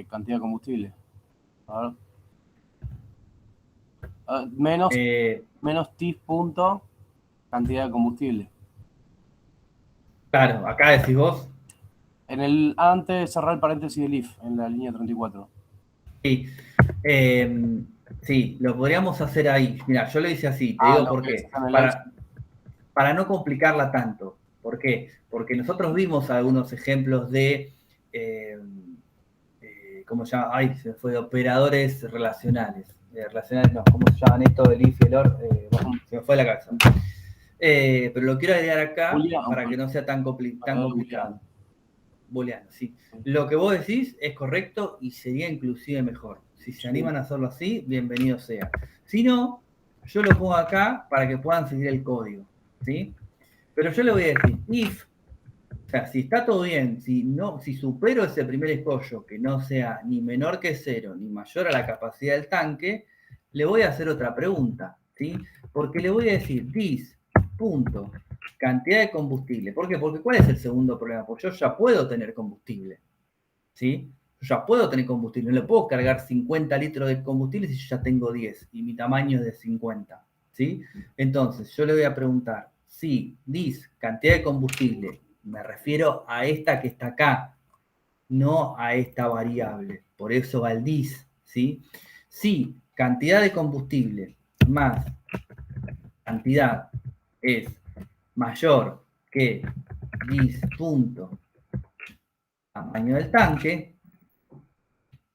cantidad de combustible. A ver. Menos, menos TIF punto cantidad de combustible. claro, acá decís vos. Antes de cerrar el paréntesis del if, en la línea 34. Sí, sí, lo podríamos hacer ahí. Mira, yo lo hice así, te Ah, digo lo por que es qué. acá en el Excel. Para no complicarla tanto. ¿Por qué? Porque nosotros vimos algunos ejemplos de, ¿cómo se llama? Ay, se me fue, de operadores relacionales. Relacionales, no, ¿cómo se llaman esto? El if y el or. Bueno, se me fue la cabeza. Pero lo quiero agregar acá para que no sea tan complicado. Booleano, sí. Lo que vos decís es correcto y sería inclusive mejor. Si se animan a hacerlo así, bienvenido sea. Si no, yo lo pongo acá para que puedan seguir el código, ¿sí? Pero yo le voy a decir, if, o sea, si está todo bien, si supero ese primer escollo, que no sea ni menor que 0, ni mayor a la capacidad del tanque, le voy a hacer otra pregunta, ¿sí? Porque le voy a decir, this, punto, cantidad de combustible. ¿Por qué? Porque ¿cuál es el segundo problema? Porque yo ya puedo tener combustible, ¿sí? Yo ya puedo tener combustible, no le puedo cargar 50 litros de combustible si yo ya tengo 10 y mi tamaño es de 50, ¿sí? Entonces, yo le voy a preguntar, si this, cantidad de combustible, me refiero a esta que está acá, no a esta variable, por eso va el this, ¿sí? Si cantidad de combustible más cantidad es mayor que this punto tamaño del tanque,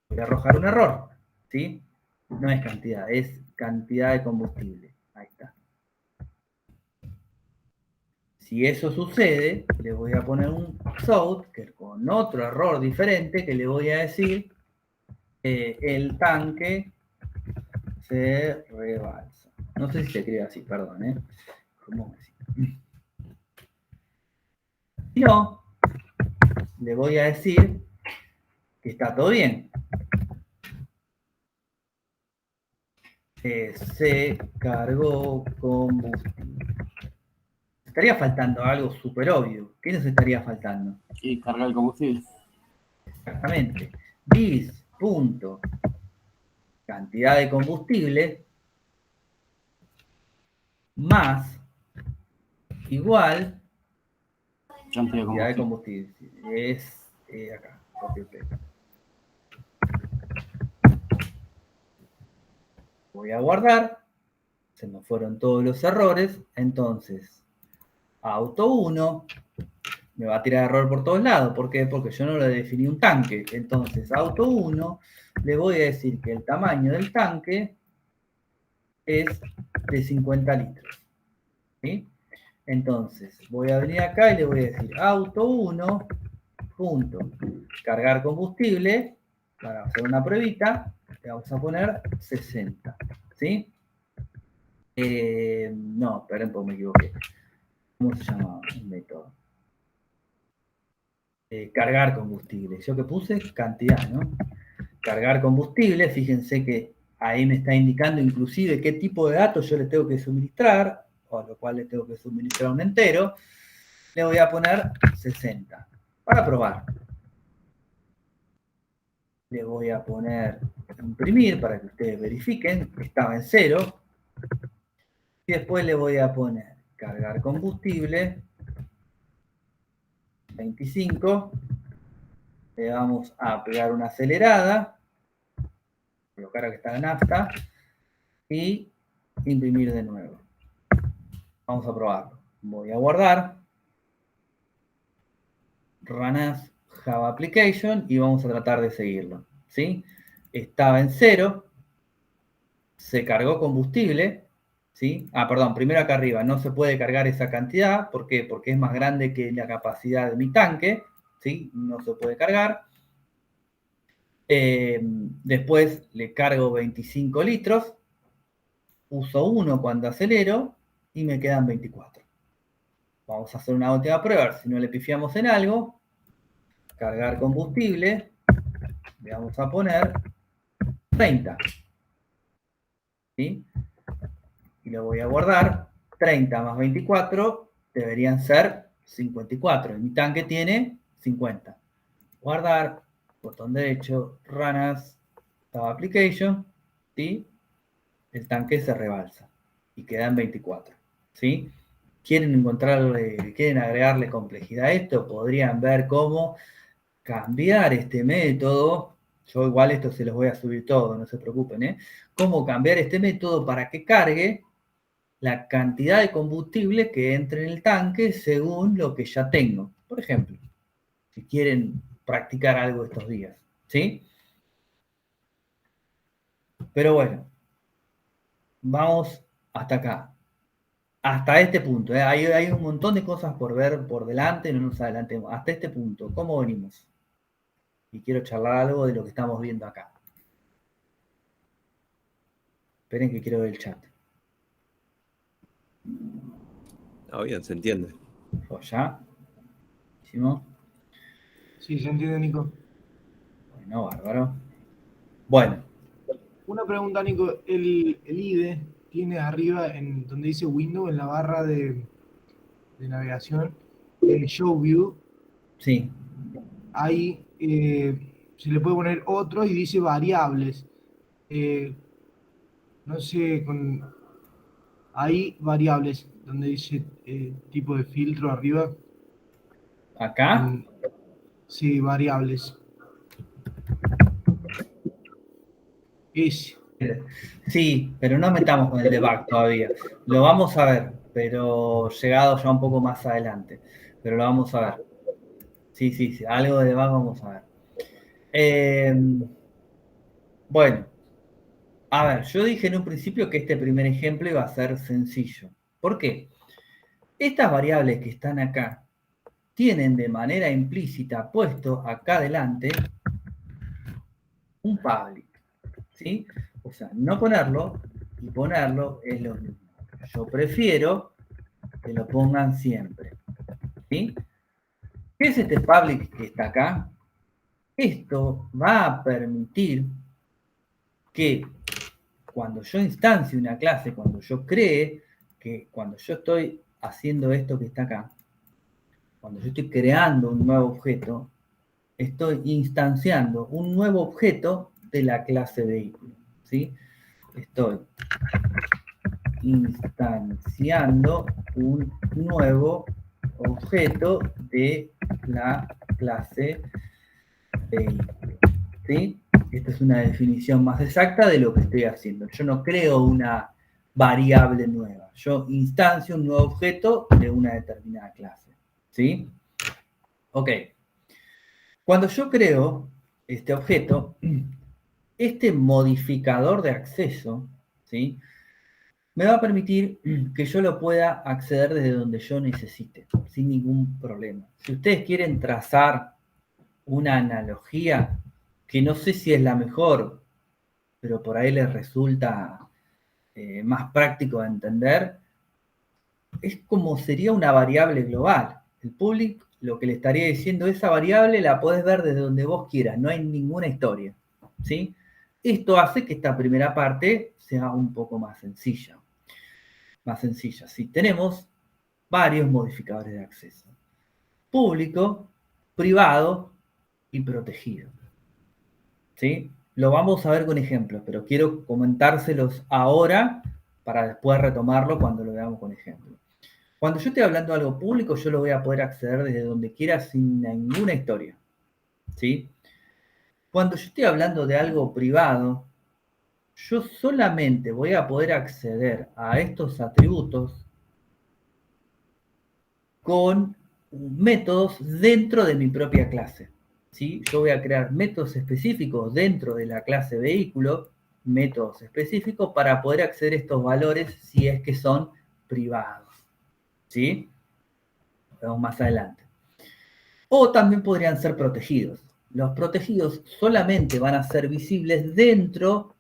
voy a arrojar un error, ¿sí? No es cantidad, es cantidad de combustible. Ahí está. Si eso sucede, le voy a poner un south, que con otro error diferente, que le voy a decir, el tanque se rebalsa. No sé si se escribe así, perdón, ¿eh? ¿Cómo así? Si no, le voy a decir que está todo bien. Se cargó combustible. Estaría faltando algo súper obvio. ¿Qué nos estaría faltando? Y cargar el combustible. Exactamente. This, punto, cantidad de combustible, más, igual, cantidad de combustible. Es acá, copio pega. Voy a guardar. Se me fueron todos los errores. Entonces, auto 1 me va a tirar error por todos lados. ¿Por qué? Porque yo no le definí un tanque. Entonces, auto 1 le voy a decir que el tamaño del tanque es de 50 litros. ¿Sí? Entonces, voy a venir acá y le voy a decir auto 1, punto, cargar combustible, para hacer una pruebita, le vamos a poner 60. ¿Sí? No, perdón, porque me equivoqué. ¿Cómo se llama el método? Cargar combustible. Yo que puse cantidad, ¿no? Cargar combustible, fíjense que ahí me está indicando inclusive qué tipo de datos yo le tengo que suministrar, o a lo cual le tengo que suministrar un entero. Le voy a poner 60 para probar. Le voy a poner imprimir para que ustedes verifiquen que estaba en 0. Y después le voy a poner cargar combustible 25. Le vamos a pegar una acelerada, colocar que está en nafta y imprimir de nuevo. Vamos a probarlo. Voy a guardar. Run as Java Application y vamos a tratar de seguirlo. ¿Sí? Estaba en 0. se cargó combustible, ¿sí? Perdón, primero acá arriba, no se puede cargar esa cantidad, ¿por qué? Porque es más grande que la capacidad de mi tanque, ¿sí? No se puede cargar. Después le cargo 25 litros, uso 1 cuando acelero y me quedan 24. Vamos a hacer una última prueba, a ver si no le pifiamos en algo. Cargar combustible, le vamos a poner 30. ¿Sí? Y lo voy a guardar. 30 más 24 deberían ser 54. Y mi tanque tiene 50. Guardar, botón derecho, Run as Tab Application, ¿sí? El tanque se rebalsa y quedan 24. ¿Sí? ¿Quieren agregarle complejidad a esto? Podrían ver cómo cambiar este método. Yo igual esto se los voy a subir todo, no se preocupen, ¿eh? Cómo cambiar este método para que cargue la cantidad de combustible que entre en el tanque según lo que ya tengo. Por ejemplo, si quieren practicar algo estos días, ¿sí? Pero bueno, vamos hasta acá. Hasta este punto, ¿eh? Hay un montón de cosas por ver por delante, no nos adelantemos. Hasta este punto, ¿cómo venimos? Y quiero charlar algo de lo que estamos viendo acá. Esperen que quiero ver el chat. Bien, se entiende. ¿Ya? ¿Hicimos? Sí, se entiende, Nico. Bueno, bárbaro. Bueno. Una pregunta, Nico. El IDE tiene arriba, en donde dice Windows, en la barra de navegación, Show View. Sí. Ahí se le puede poner otro y dice variables. No sé, ahí variables, donde dice tipo de filtro arriba. ¿Acá? Sí, variables. Sí, pero no metamos con el debug todavía. Lo vamos a ver, pero llegado ya un poco más adelante. Pero lo vamos a ver. Sí, algo de debug vamos a ver. Bueno, a ver, yo dije en un principio que este primer ejemplo iba a ser sencillo. ¿Por qué? Estas variables que están acá tienen de manera implícita puesto acá adelante un public, ¿sí? O sea, no ponerlo y ponerlo es lo mismo. Yo prefiero que lo pongan siempre, ¿sí? ¿Qué es este public que está acá? Esto va a permitir que cuando yo instancie una clase, cuando yo cree, que cuando yo estoy haciendo esto que está acá, cuando yo estoy creando un nuevo objeto, estoy instanciando un nuevo objeto de la clase vehículo, ¿sí? Estoy instanciando un nuevo objeto de la clase vehículo, ¿sí? Esta es una definición más exacta de lo que estoy haciendo. Yo no creo una variable nueva. Yo instancio un nuevo objeto de una determinada clase, ¿sí? Ok. Cuando yo creo este objeto, este modificador de acceso, ¿sí? Me va a permitir que yo lo pueda acceder desde donde yo necesite, sin ningún problema. Si ustedes quieren trazar una analogía, que no sé si es la mejor, pero por ahí les resulta más práctico de entender, es como sería una variable global. El public lo que le estaría diciendo, esa variable la podés ver desde donde vos quieras, no hay ninguna historia, ¿sí? Esto hace que esta primera parte sea un poco más sencilla. Sí, tenemos varios modificadores de acceso. Público, privado y protegido. ¿Sí? Lo vamos a ver con ejemplos, pero quiero comentárselos ahora para después retomarlo cuando lo veamos con ejemplos. Cuando yo estoy hablando de algo público, yo lo voy a poder acceder desde donde quiera sin ninguna historia. ¿Sí? Cuando yo estoy hablando de algo privado, yo solamente voy a poder acceder a estos atributos con métodos dentro de mi propia clase, ¿sí? Yo voy a crear métodos específicos dentro de la clase vehículo, métodos específicos para poder acceder a estos valores si es que son privados. ¿Sí? Lo vemos más adelante. O también podrían ser protegidos. Los protegidos solamente van a ser visibles dentro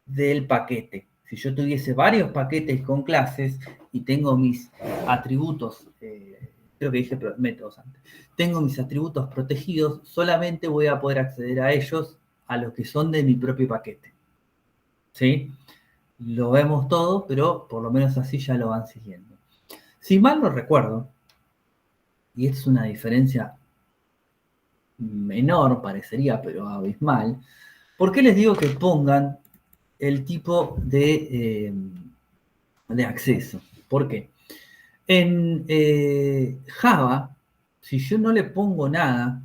del paquete. Si yo tuviese varios paquetes con clases y tengo mis atributos, creo que dije métodos antes, tengo mis atributos protegidos, solamente voy a poder acceder a ellos a los que son de mi propio paquete. ¿Sí? Lo vemos todo, pero por lo menos así ya lo van siguiendo. Si mal no recuerdo, y es una diferencia menor, parecería, pero abismal, ¿por qué les digo que pongan el tipo de acceso? ¿Por qué? En Java, si yo no le pongo nada,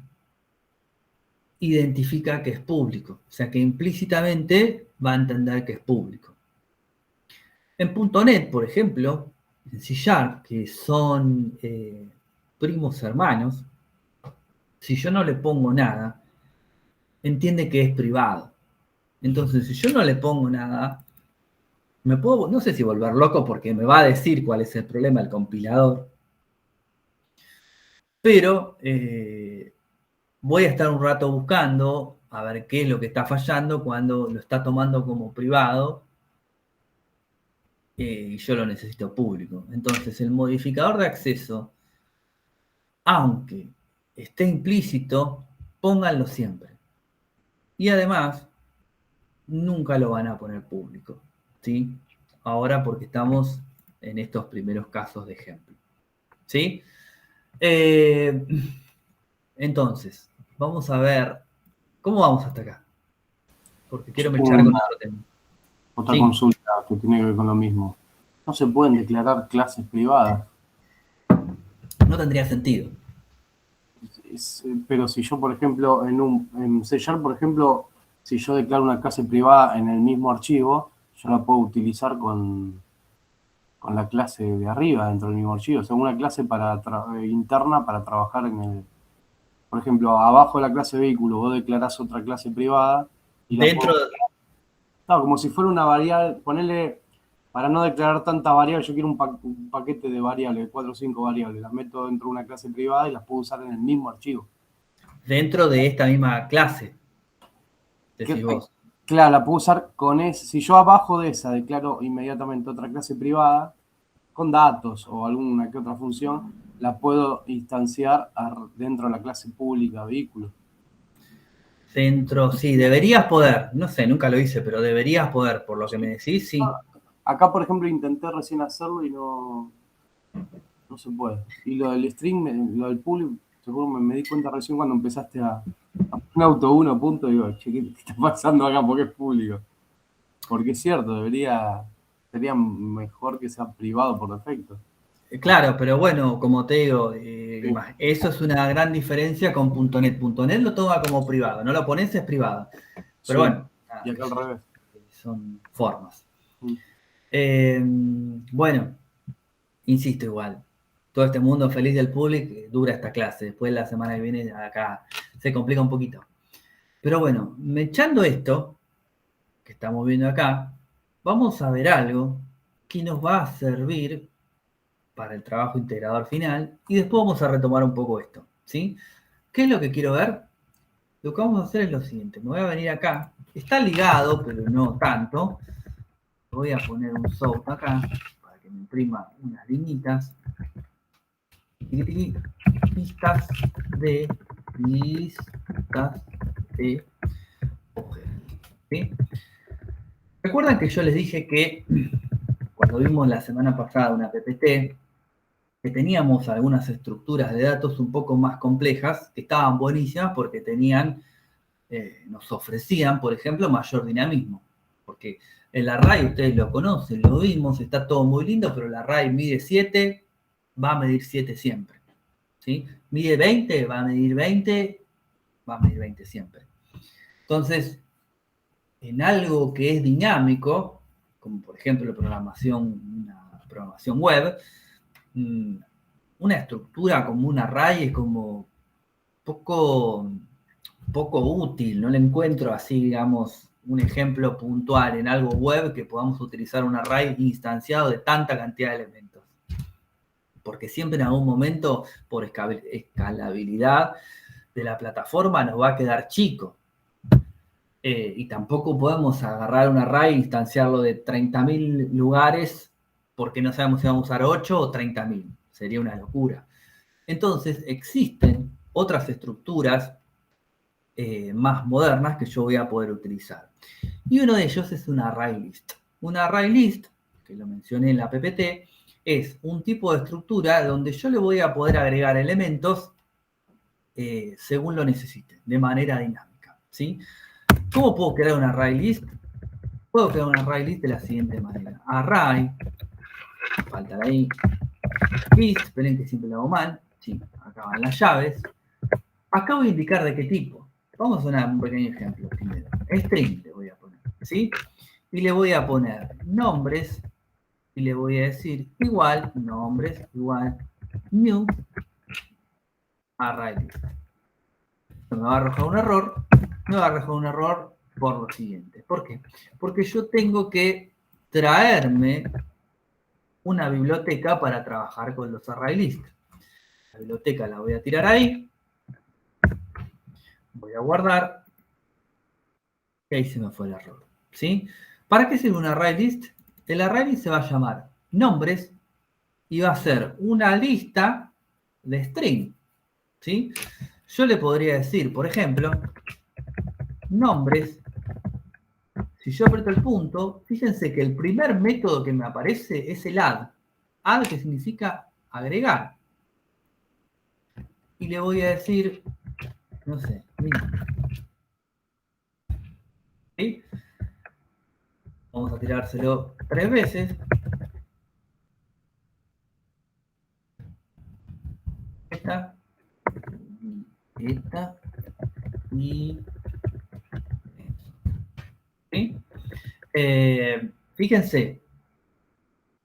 identifica que es público. O sea que implícitamente va a entender que es público. En .NET, por ejemplo, en C#, que son primos hermanos, si yo no le pongo nada, entiende que es privado. Entonces, si yo no le pongo nada, me puedo, no sé si volver loco porque me va a decir cuál es el problema el compilador, pero voy a estar un rato buscando a ver qué es lo que está fallando cuando lo está tomando como privado y yo lo necesito público. Entonces, el modificador de acceso, aunque esté implícito, pónganlo siempre. Y además, nunca lo van a poner público, ¿sí? Ahora porque estamos en estos primeros casos de ejemplo, ¿sí? Entonces, vamos a ver, ¿cómo vamos hasta acá? Porque quiero mechar con otro tema. Otra Sí. consulta que tiene que ver con lo mismo. No se pueden declarar clases privadas. No tendría sentido. Pero si yo, por ejemplo, en C#, por ejemplo, si yo declaro una clase privada en el mismo archivo, yo la puedo utilizar con la clase de arriba dentro del mismo archivo. O sea, una clase interna para trabajar en el... Por ejemplo, abajo de la clase vehículo vos declarás otra clase privada. Y Dentro no, como si fuera una variable, ponerle, para no declarar tanta variable, yo quiero un paquete de variables, 4 o 5 variables, las meto dentro de una clase privada y las puedo usar en el mismo archivo. dentro de esta misma clase, decís vos. Claro, la puedo usar con ese. Si yo abajo de esa declaro inmediatamente otra clase privada, con datos o alguna que otra función, la puedo instanciar dentro de la clase pública vehículo. Dentro, sí, deberías poder. No sé, nunca lo hice, pero deberías poder, por lo que me decís, sí. Acá, por ejemplo, intenté recién hacerlo y no se puede. Y lo del string, lo del público, seguro me di cuenta recién cuando empezaste a un auto 1 punto, digo, che, ¿qué está pasando acá? Porque es público. Porque es cierto, sería mejor que sea privado por defecto. Claro, pero bueno, como te digo, Sí. eso es una gran diferencia con .NET. .NET lo toma como privado, no lo pones, es privado. Pero Sí, bueno, y acá al revés. son formas. Mm. Bueno, insisto igual, todo este mundo feliz del público dura esta clase. Después la semana que viene acá se complica un poquito. Pero bueno, echando esto que estamos viendo acá, vamos a ver algo que nos va a servir para el trabajo integrador final y después vamos a retomar un poco esto, ¿sí? ¿Qué es lo que quiero ver? Lo que vamos a hacer es lo siguiente, me voy a venir acá, está ligado, pero no tanto. Voy a poner un soft acá para que me imprima unas liñitas y listas de objetos, ¿sí? ¿Recuerdan que yo les dije que cuando vimos la semana pasada una PPT, que teníamos algunas estructuras de datos un poco más complejas, que estaban buenísimas porque nos ofrecían, por ejemplo, mayor dinamismo? Porque el array, ustedes lo conocen, lo vimos, está todo muy lindo, pero el array mide 7, va a medir 7 siempre, ¿sí? Mide 20, va a medir 20, va a medir 20 siempre. Entonces, en algo que es dinámico, como por ejemplo una programación web, una estructura como un array es como poco útil, no le encuentro así, digamos, un ejemplo puntual en algo web que podamos utilizar un array instanciado de tanta cantidad de elementos. Porque siempre en algún momento, por escalabilidad de la plataforma, nos va a quedar chico. Y tampoco podemos agarrar un array e instanciarlo de 30.000 lugares porque no sabemos si vamos a usar 8 o 30.000. Sería una locura. Entonces, existen otras estructuras más modernas que yo voy a poder utilizar. Y uno de ellos es un array list. Un array list, que lo mencioné en la PPT, es un tipo de estructura donde yo le voy a poder agregar elementos según lo necesite, de manera dinámica, ¿sí? ¿Cómo puedo crear un array list? Puedo crear un array list de la siguiente manera. Array, falta ahí, list, esperen que siempre lo hago mal, sí, acá van las llaves. Acá voy a indicar de qué tipo. Vamos a un pequeño ejemplo primero. String le voy a poner, ¿sí? Y le voy a poner nombres, y le voy a decir igual, nombres, igual, new, array list. Me va a arrojar un error. Me va a arrojar un error por lo siguiente. ¿Por qué? Porque yo tengo que traerme una biblioteca para trabajar con los array lists. La biblioteca la voy a tirar ahí. Voy a guardar. Y ahí se me fue el error. ¿Sí? ¿Para qué sirve un array list? El array list se va a llamar nombres y va a ser una lista de string. ¿Sí? Yo le podría decir, por ejemplo, nombres. Si yo aprieto el punto, fíjense que el primer método que me aparece es el add. Add, que significa agregar. Y le voy a decir, no sé, mira. ¿Sí? Vamos a tirárselo 3 veces. Esta. Esta. Y... ¿sí? Fíjense,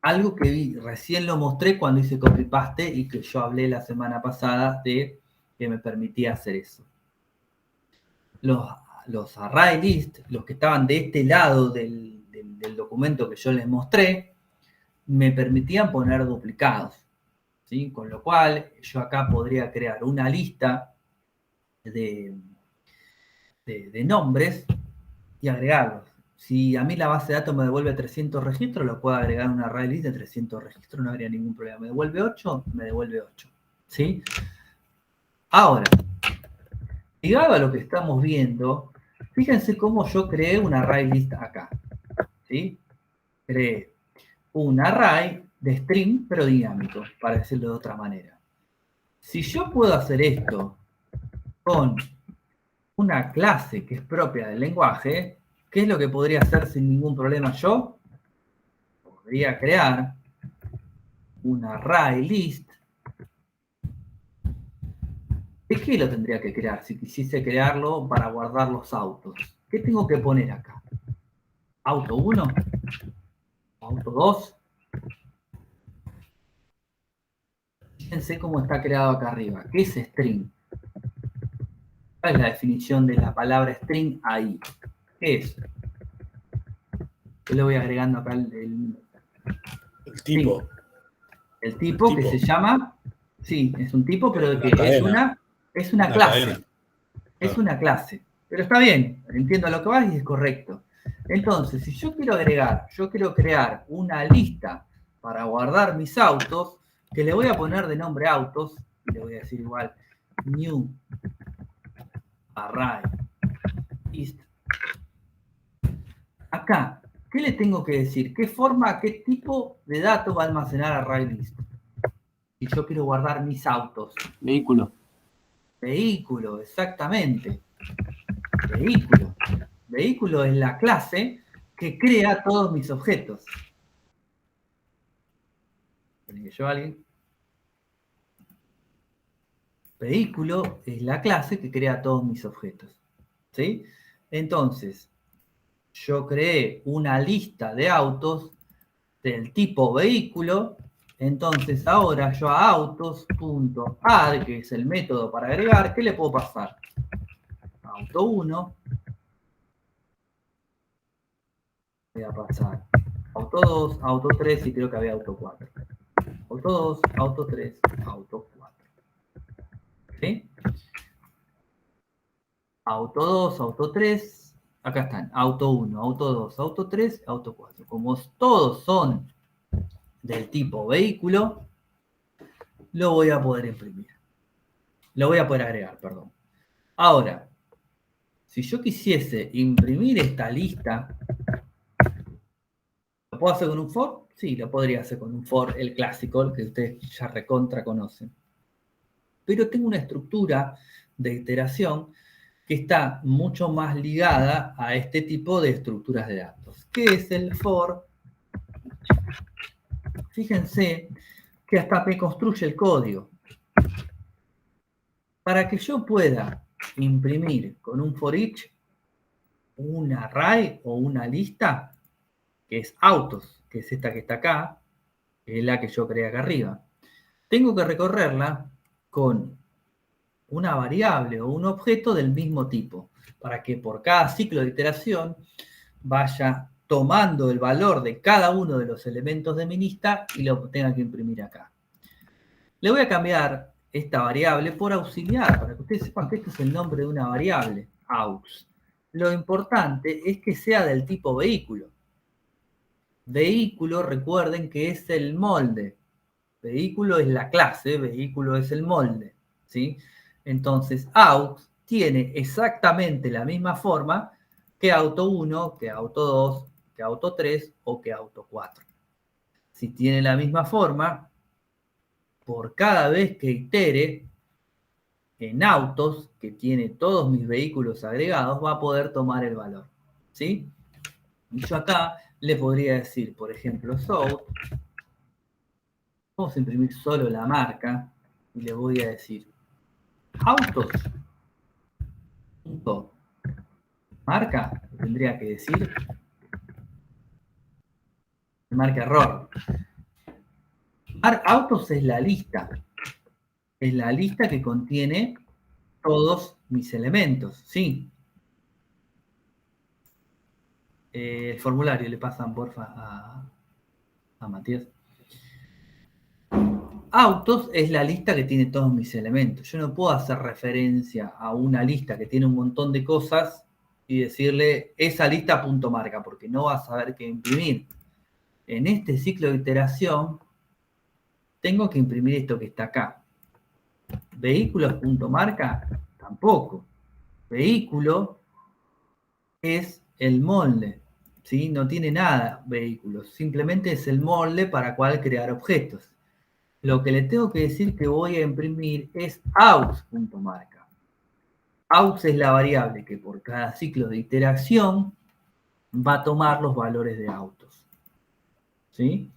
algo que recién lo mostré cuando hice copy-paste y que yo hablé la semana pasada de que me permitía hacer eso. Los array list, los que estaban de este lado del documento que yo les mostré, me permitían poner duplicados, ¿sí? Con lo cual yo acá podría crear una lista de nombres y agregarlos. Si a mí la base de datos me devuelve 300 registros, lo puedo agregar en una array list de 300 registros, no habría ningún problema. ¿Me devuelve 8? Me devuelve 8. ¿Sí? Ahora, ligado a lo que estamos viendo, fíjense cómo yo creé un array list acá. ¿Sí? Creé un array de string, pero dinámico, para decirlo de otra manera. Si yo puedo hacer esto con una clase que es propia del lenguaje, ¿qué es lo que podría hacer sin ningún problema yo? Podría crear un array list. ¿De qué lo tendría que crear si quisiese crearlo para guardar los autos? ¿Qué tengo que poner acá? ¿Auto 1? ¿Auto 2? Fíjense cómo está creado acá arriba. ¿Qué es string? ¿Cuál es la definición de la palabra string ahí? ¿Qué es? Yo le voy agregando acá el tipo. El tipo que se llama, sí, es un tipo, pero que es una clase. Cadena. Es una clase. Pero está bien, entiendo lo que vas y es correcto. Entonces, si yo quiero crear una lista para guardar mis autos, que le voy a poner de nombre autos, y le voy a decir igual, new array list. Acá, ¿qué le tengo que decir? ¿Qué forma, qué tipo de datos va a almacenar array list? Si yo quiero guardar mis autos. Vehículo. Vehículo, exactamente. Vehículo. Vehículo es la clase que crea todos mis objetos. ¿Tiene que yo alguien? Vehículo es la clase que crea todos mis objetos. ¿Sí? Entonces, yo creé una lista de autos del tipo vehículo. Entonces, ahora yo a autos.add, que es el método para agregar, ¿qué le puedo pasar? Auto 1. Voy a pasar auto 2, auto 3 y creo que había auto 4. Auto 2, auto 3, auto 4. ¿Sí? Auto 2, auto 3. Acá están. Auto 1, auto 2, auto 3, auto 4. Como todos son del tipo vehículo, lo voy a poder imprimir. Lo voy a poder agregar, perdón. Ahora, si yo quisiese imprimir esta lista, ¿lo puedo hacer con un for? Sí, lo podría hacer con un for, el clásico, el que ustedes ya recontra conocen. Pero tengo una estructura de iteración que está mucho más ligada a este tipo de estructuras de datos. ¿Qué es el for? Fíjense que hasta me construye el código. Para que yo pueda imprimir con un for each un array o una lista, que es autos, que es esta que está acá, que es la que yo creé acá arriba, tengo que recorrerla con una variable o un objeto del mismo tipo, para que por cada ciclo de iteración vaya tomando el valor de cada uno de los elementos de mi lista y lo tenga que imprimir acá. Le voy a cambiar esta variable por auxiliar, para que ustedes sepan que este es el nombre de una variable, aux. Lo importante es que sea del tipo vehículo. Vehículo, recuerden que es el molde. Vehículo es la clase, vehículo es el molde, ¿sí? Entonces, aux tiene exactamente la misma forma que auto 1, que auto 2, que auto 3 o que auto 4. Si tiene la misma forma, por cada vez que itere en autos, que tiene todos mis vehículos agregados, va a poder tomar el valor, ¿sí? Y yo acá le podría decir, por ejemplo, so, vamos a imprimir solo la marca y le voy a decir autos. Marca, tendría que decir marca error. Autos es la lista. Es la lista que contiene todos mis elementos, ¿sí? El formulario le pasan, porfa, a Matías. Autos es la lista que tiene todos mis elementos. Yo no puedo hacer referencia a una lista que tiene un montón de cosas y decirle esa lista punto marca, porque no va a saber qué imprimir. En este ciclo de iteración, tengo que imprimir esto que está acá. Vehículos punto marca, tampoco. Vehículo es el molde, ¿sí? No tiene nada vehículos, simplemente es el molde para cual crear objetos. Lo que le tengo que decir que voy a imprimir es aux.marca. Aux es la variable que por cada ciclo de iteración va a tomar los valores de autos, ¿sí?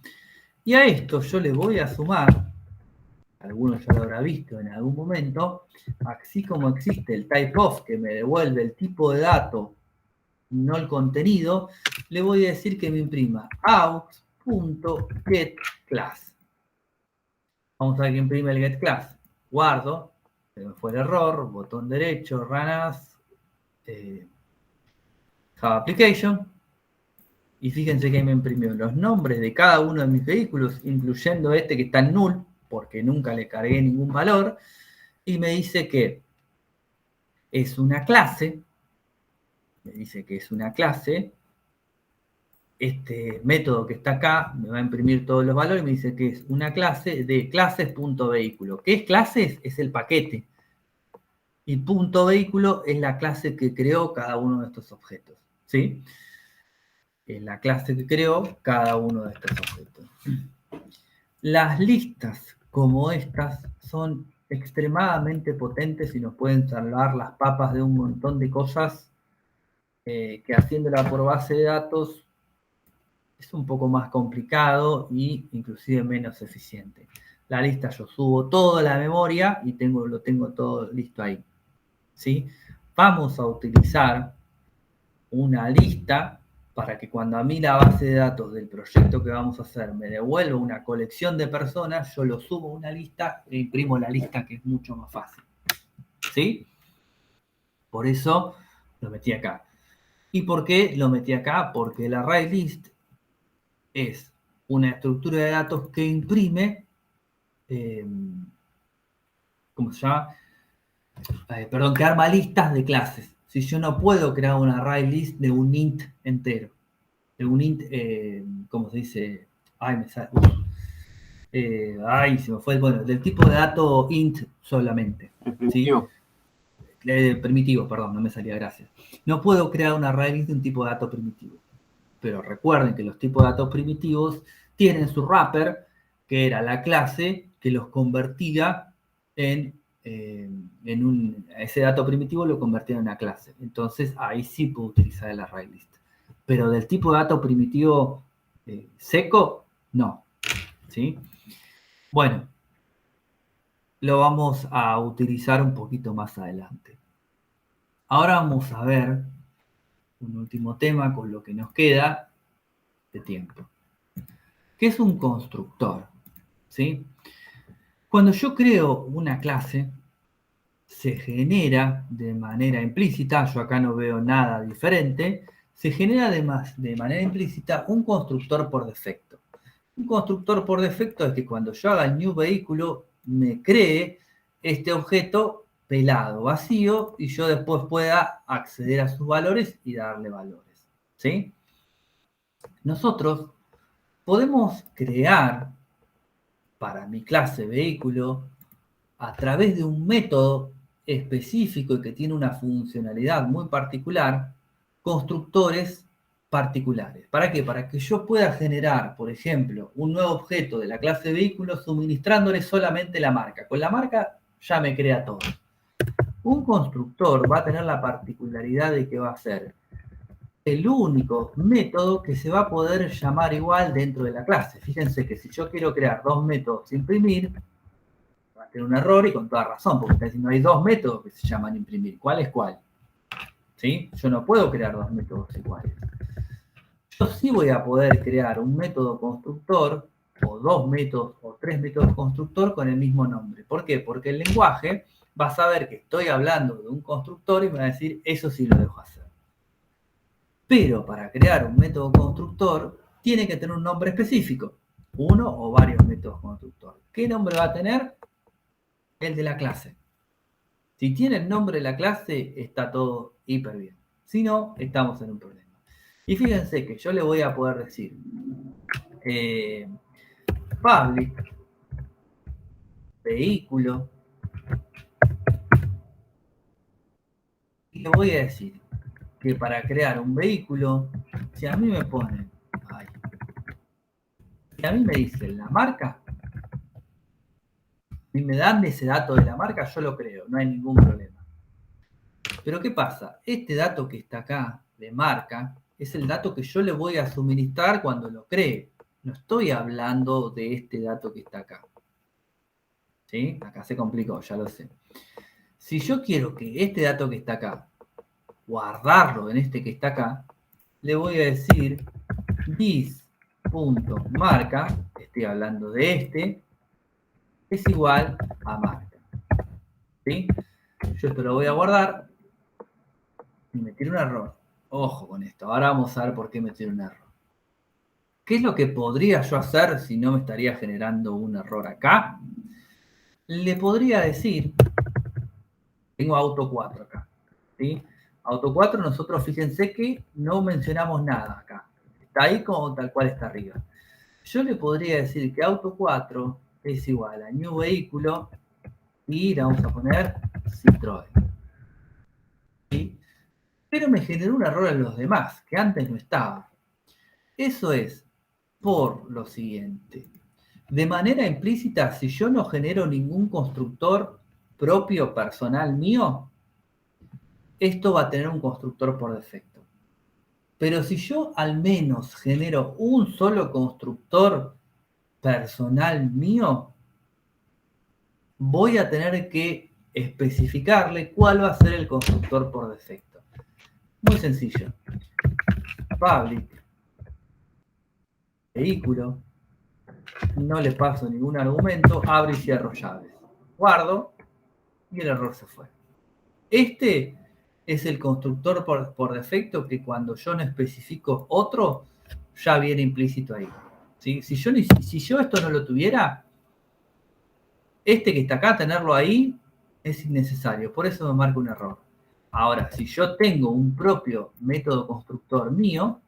Y a esto yo le voy a sumar, algunos ya lo habrá visto en algún momento, así como existe el typeof que me devuelve el tipo de dato, no el contenido, le voy a decir que me imprima aux.getClass. Vamos a ver que imprime el getClass. Guardo, se me fue el error, botón derecho, run as, Java Application. Y fíjense que ahí me imprimió los nombres de cada uno de mis vehículos, incluyendo este que está en null, porque nunca le cargué ningún valor. Y me dice que es una clase. Me dice que es una clase. Este método que está acá me va a imprimir todos los valores y me dice que es una clase de clases.vehículo. ¿Qué es clases? Es el paquete. Y punto vehículo es la clase que creó cada uno de estos objetos, ¿sí? Es la clase que creó cada uno de estos objetos. Las listas como estas son extremadamente potentes y nos pueden salvar las papas de un montón de cosas que haciéndola por base de datos es un poco más complicado e inclusive menos eficiente. La lista yo subo toda la memoria y lo tengo todo listo ahí, ¿sí? Vamos a utilizar una lista para que cuando a mí la base de datos del proyecto que vamos a hacer me devuelva una colección de personas, yo lo subo a una lista e imprimo la lista, que es mucho más fácil, ¿sí? Por eso lo metí acá. ¿Y por qué lo metí acá? Porque el array list es una estructura de datos que imprime, ¿cómo se llama? Perdón, que arma listas de clases. Si yo no puedo crear un array list de un int entero, de un int, ¿cómo se dice? Ay, me sale. Se me fue. Bueno, del tipo de dato int solamente. El primitivo. Primitivo, perdón, no me salía, gracias. No puedo crear un array list de un tipo de dato primitivo. Pero recuerden que los tipos de datos primitivos tienen su wrapper, que era la clase que los convertía ese dato primitivo lo convertía en una clase. Entonces ahí sí puedo utilizar el array list. Pero del tipo de dato primitivo seco, no. ¿Sí? Bueno, lo vamos a utilizar un poquito más adelante. Ahora vamos a ver un último tema con lo que nos queda de tiempo. ¿Qué es un constructor? ¿Sí? Cuando yo creo una clase, se genera de manera implícita, yo acá no veo nada diferente, se genera de manera implícita un constructor por defecto. Un constructor por defecto es que cuando yo haga el new vehículo, me cree este objeto pelado, vacío, y yo después pueda acceder a sus valores y darle valores. ¿Sí? Nosotros podemos crear para mi clase vehículo a través de un método específico y que tiene una funcionalidad muy particular, constructores particulares. ¿Para qué? Para que yo pueda generar, por ejemplo, un nuevo objeto de la clase vehículo suministrándole solamente la marca. Con la marca ya me crea todo. Un constructor va a tener la particularidad de que va a ser el único método que se va a poder llamar igual dentro de la clase. Fíjense que si yo quiero crear dos métodos imprimir, va a tener un error y con toda razón, porque está diciendo hay dos métodos que se llaman imprimir. ¿Cuál es cuál? ¿Sí? Yo no puedo crear dos métodos iguales. Yo sí voy a poder crear un método constructor, o dos métodos, o tres métodos constructor con el mismo nombre. ¿Por qué? Porque el lenguaje va a saber que estoy hablando de un constructor y me va a decir, eso sí lo dejo hacer. Pero para crear un método constructor, tiene que tener un nombre específico. Uno o varios métodos constructor. ¿Qué nombre va a tener? El de la clase. Si tiene el nombre de la clase, está todo hiper bien. Si no, estamos en un problema. Y fíjense que yo le voy a poder decir public vehículo. Y le voy a decir que para crear un vehículo, si a mí me ponen, si a mí me dicen la marca, y me dan ese dato de la marca, yo lo creo, no hay ningún problema. Pero ¿qué pasa? Este dato que está acá, de marca, es el dato que yo le voy a suministrar cuando lo cree. No estoy hablando de este dato que está acá. ¿Sí? Acá se complicó, ya lo sé. Si yo quiero que este dato que está acá, guardarlo en este que está acá, le voy a decir this.marca, estoy hablando de este, es igual a marca. ¿Sí? Yo esto lo voy a guardar y me tiene un error. Ojo con esto, ahora vamos a ver por qué me tiene un error. ¿Qué es lo que podría yo hacer si no me estaría generando un error acá? Le podría decir, tengo auto 4 acá, ¿sí? Auto 4 nosotros fíjense que no mencionamos nada acá. Está ahí como tal cual está arriba. Yo le podría decir que auto 4 es igual a new vehículo y le vamos a poner Citroën. ¿Sí? Pero me generó un error en los demás, que antes no estaba. Eso es por lo siguiente. De manera implícita, si yo no genero ningún constructor propio, personal mío, esto va a tener un constructor por defecto. Pero si yo al menos genero un solo constructor personal mío, voy a tener que especificarle cuál va a ser el constructor por defecto. Muy sencillo. Public vehículo, no le paso ningún argumento, abro y cierro llaves. Guardo y el error se fue. Este es el constructor por defecto que cuando yo no especifico otro, ya viene implícito ahí. ¿Sí? Si yo esto no lo tuviera, este que está acá, tenerlo ahí, es innecesario. Por eso me marca un error. Ahora, si yo tengo un propio método constructor mío,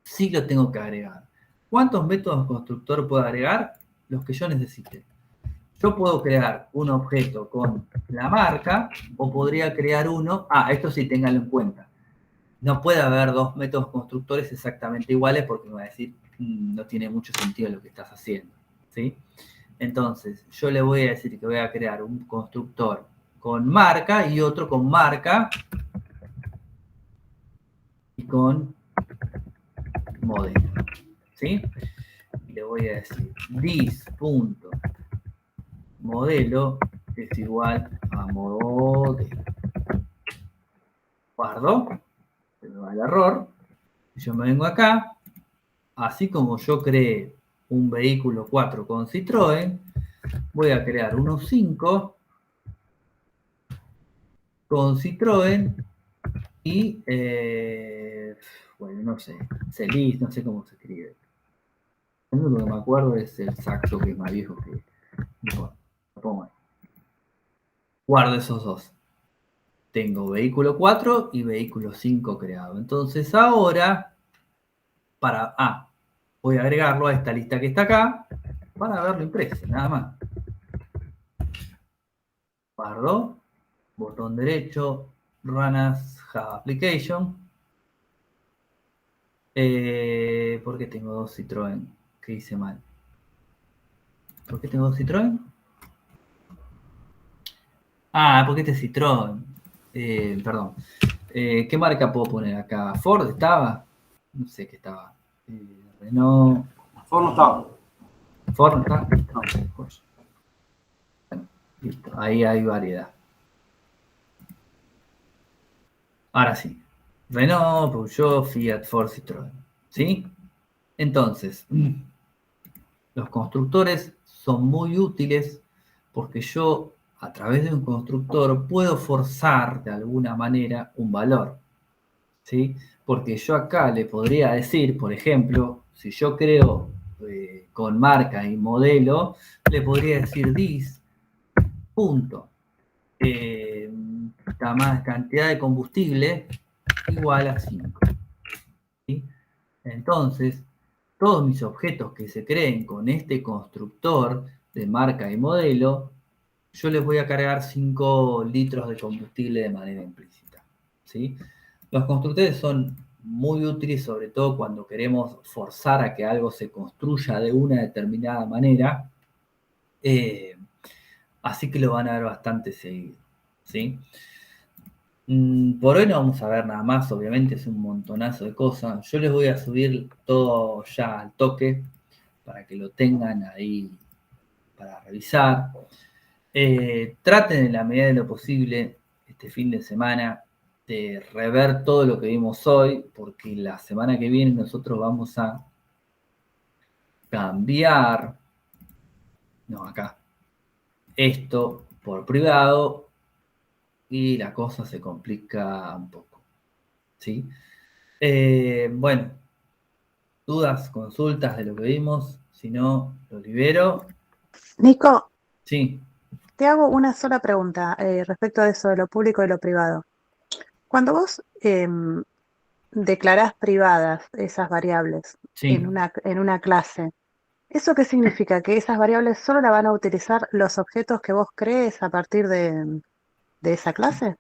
sí lo tengo que agregar. ¿Cuántos métodos constructor puedo agregar? Los que yo necesite. Yo puedo crear un objeto con la marca o podría crear uno. Esto sí, ténganlo en cuenta. No puede haber dos métodos constructores exactamente iguales porque me va a decir, no tiene mucho sentido lo que estás haciendo. ¿Sí? Entonces, yo le voy a decir que voy a crear un constructor con marca y otro con marca y con modelo. ¿Sí? Y le voy a decir this.modelo es igual a modelo. Guardo, se me va el error. Y yo me vengo acá, así como yo creé un vehículo 4 con Citroën, voy a crear uno 5 con Citroën y, bueno, no sé, Celis, no sé cómo se escribe. Lo único que me acuerdo es el Saxo, que es más viejo que... Bueno, lo pongo ahí. Guardo esos dos. Tengo vehículo 4 y vehículo 5 creado. Entonces ahora, voy a agregarlo a esta lista que está acá para verlo impreso, nada más. Guardo, botón derecho, Run as Java Application. ¿Por qué tengo dos Citroën? ¿Qué hice mal? ¿Por qué tengo dos Citroën? Porque este es Citroën. Perdón. ¿Qué marca puedo poner acá? ¿Ford estaba? No sé qué estaba. Renault. Ford no estaba. ¿Ford no está? No, pues. Bueno, listo. Ahí hay variedad. Ahora sí. Renault, Peugeot, Fiat, Ford, Citroën. ¿Sí? Entonces, los constructores son muy útiles porque yo, a través de un constructor, puedo forzar de alguna manera un valor. ¿Sí? Porque yo acá le podría decir, por ejemplo, si yo creo con marca y modelo, le podría decir this, punto. Más cantidad de combustible igual a 5. ¿Sí? Entonces, todos mis objetos que se creen con este constructor de marca y modelo, yo les voy a cargar 5 litros de combustible de manera implícita. ¿Sí? Los constructores son muy útiles, sobre todo cuando queremos forzar a que algo se construya de una determinada manera. Así que lo van a ver bastante seguido. ¿Sí? Por hoy no vamos a ver nada más, obviamente es un montonazo de cosas. Yo les voy a subir todo ya al toque para que lo tengan ahí para revisar. Traten en la medida de lo posible este fin de semana de rever todo lo que vimos hoy, porque la semana que viene nosotros vamos a cambiar, acá, esto por privado y la cosa se complica un poco. ¿Sí? Bueno, dudas, consultas de lo que vimos, si no, lo libero. Nico, Sí. te hago una sola pregunta respecto a eso de lo público y lo privado. Cuando vos declarás privadas esas variables Sí. en una clase, ¿eso qué significa? ¿Que esas variables solo la van a utilizar los objetos que vos crees a partir de esa clase?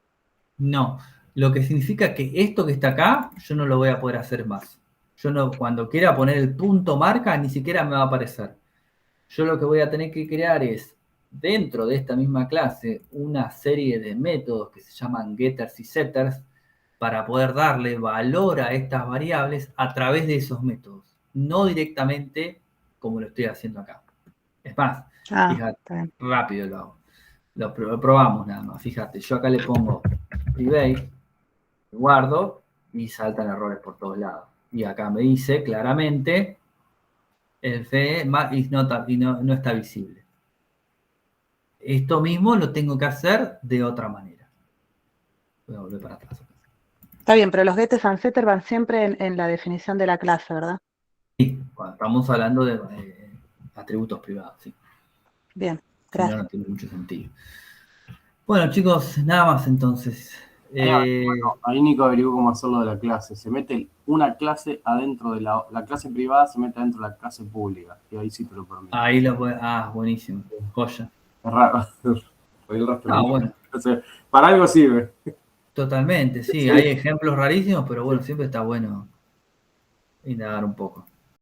No, lo que significa que esto que está acá, yo no lo voy a poder hacer más. Yo no, cuando quiera poner el punto marca, ni siquiera me va a aparecer. Yo lo que voy a tener que crear es, dentro de esta misma clase, una serie de métodos que se llaman getters y setters para poder darle valor a estas variables a través de esos métodos, no directamente como lo estoy haciendo acá. Es más, fíjate, rápido lo hago. Lo probamos nada más. Fíjate, yo acá le pongo private, guardo y saltan errores por todos lados. Y acá me dice claramente el FE no está visible. Esto mismo lo tengo que hacer de otra manera. Voy a volver para atrás. Está bien, pero los getters and setters van siempre en la definición de la clase, ¿verdad? Sí, cuando estamos hablando de atributos privados, sí. Bien, Si no, gracias. no tiene mucho sentido. Bueno, chicos, nada más entonces. Ahí Nico averiguó cómo hacerlo de la clase. Se mete una clase adentro de la clase privada, se mete adentro de la clase pública. Y ahí sí te lo permite. Ahí lo puede. Ah, buenísimo. Joya. Es raro. Porque el resto Ah, no. bueno. O sea, para algo sirve. Totalmente, sí. Sí. Hay ejemplos rarísimos, pero bueno, siempre está bueno indagar un poco.